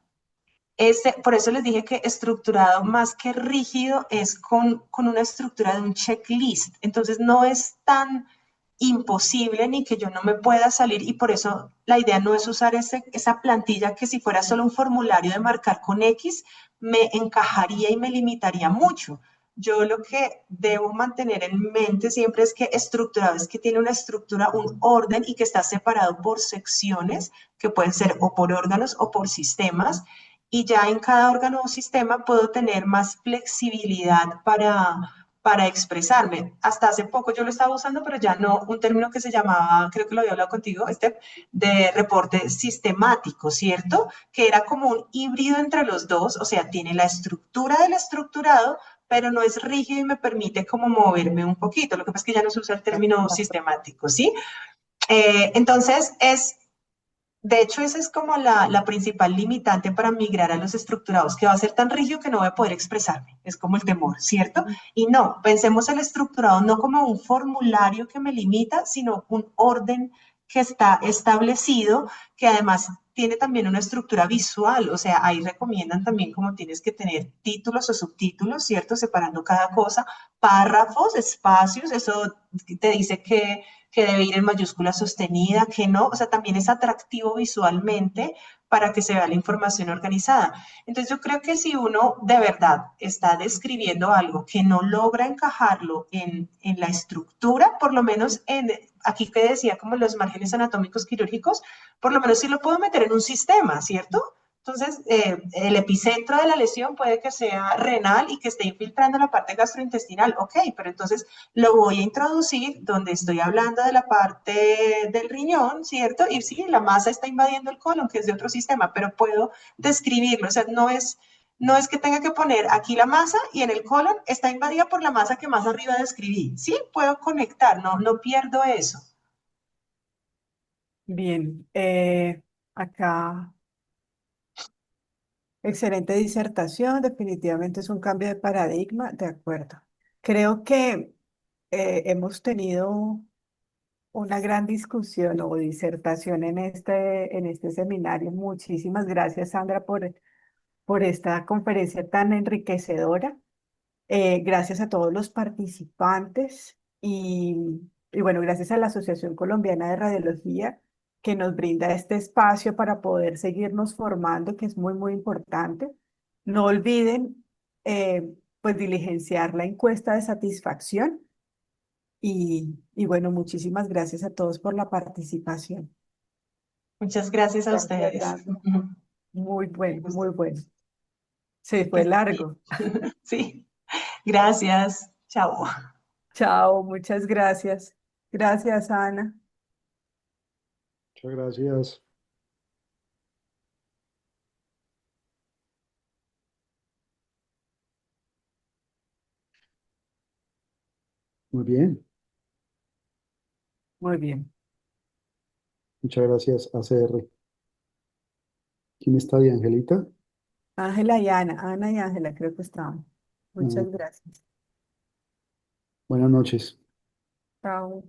por eso les dije que estructurado más que rígido es con una estructura de un checklist. Entonces no es tan imposible ni que yo no me pueda salir y por eso la idea no es usar esa plantilla que si fuera solo un formulario de marcar con X me encajaría y me limitaría mucho. Yo lo que debo mantener en mente siempre es que estructurado es que tiene una estructura, un orden y que está separado por secciones que pueden ser o por órganos o por sistemas y ya en cada órgano o sistema puedo tener más flexibilidad para expresarme. Hasta hace poco yo lo estaba usando, pero ya no, un término que se llamaba, creo que lo había hablado contigo, de reporte sistemático, ¿cierto? Que era como un híbrido entre los dos, o sea, tiene la estructura del estructurado, pero no es rígido y me permite como moverme un poquito. Lo que pasa es que ya no se usa el término sistemático, ¿sí? Entonces, de hecho, esa es como la principal limitante para migrar a los estructurados, que va a ser tan rígido que no voy a poder expresarme. Es como el temor, ¿cierto? Y no, pensemos el estructurado no como un formulario que me limita, sino un orden que está establecido, que además tiene también una estructura visual, o sea, ahí recomiendan también como tienes que tener títulos o subtítulos, ¿cierto? Separando cada cosa, párrafos, espacios, eso te dice que debe ir en mayúscula sostenida, que no, o sea, también es atractivo visualmente para que se vea la información organizada. Entonces yo creo que si uno de verdad está describiendo algo que no logra encajarlo en la estructura, por lo menos aquí que decía como los márgenes anatómicos quirúrgicos, por lo menos sí lo puedo meter en un sistema, ¿cierto? Entonces, el epicentro de la lesión puede que sea renal y que esté infiltrando la parte gastrointestinal, ok, pero entonces lo voy a introducir donde estoy hablando de la parte del riñón, ¿cierto? Y sí, la masa está invadiendo el colon, que es de otro sistema, pero puedo describirlo, o sea, no es que tenga que poner aquí la masa y en el colon está invadida por la masa que más arriba describí. Sí, puedo conectar, no pierdo eso. Bien, acá, excelente disertación, definitivamente es un cambio de paradigma, de acuerdo. Creo que hemos tenido una gran discusión o disertación en este seminario. Muchísimas gracias, Sandra, por esta conferencia tan enriquecedora. Gracias a todos los participantes y bueno, gracias a la Asociación Colombiana de Radiología que nos brinda este espacio para poder seguirnos formando, que es muy, muy importante. No olviden pues diligenciar la encuesta de satisfacción y bueno, muchísimas gracias a todos por la participación. Muchas gracias a Gracias, ustedes. Ana. Muy Me bueno, muy gustó. bueno. Se Que fue estén bien. largo. Sí, gracias. Chao. Chao, muchas gracias. Gracias, Ana. Muchas gracias. Muy bien. Muy bien. Muchas gracias, ACR. ¿Quién está ahí, Angelita? Ángela y Ana, Ana y Ángela creo que estaban. Ah, Muchas gracias. buenas noches. Chao.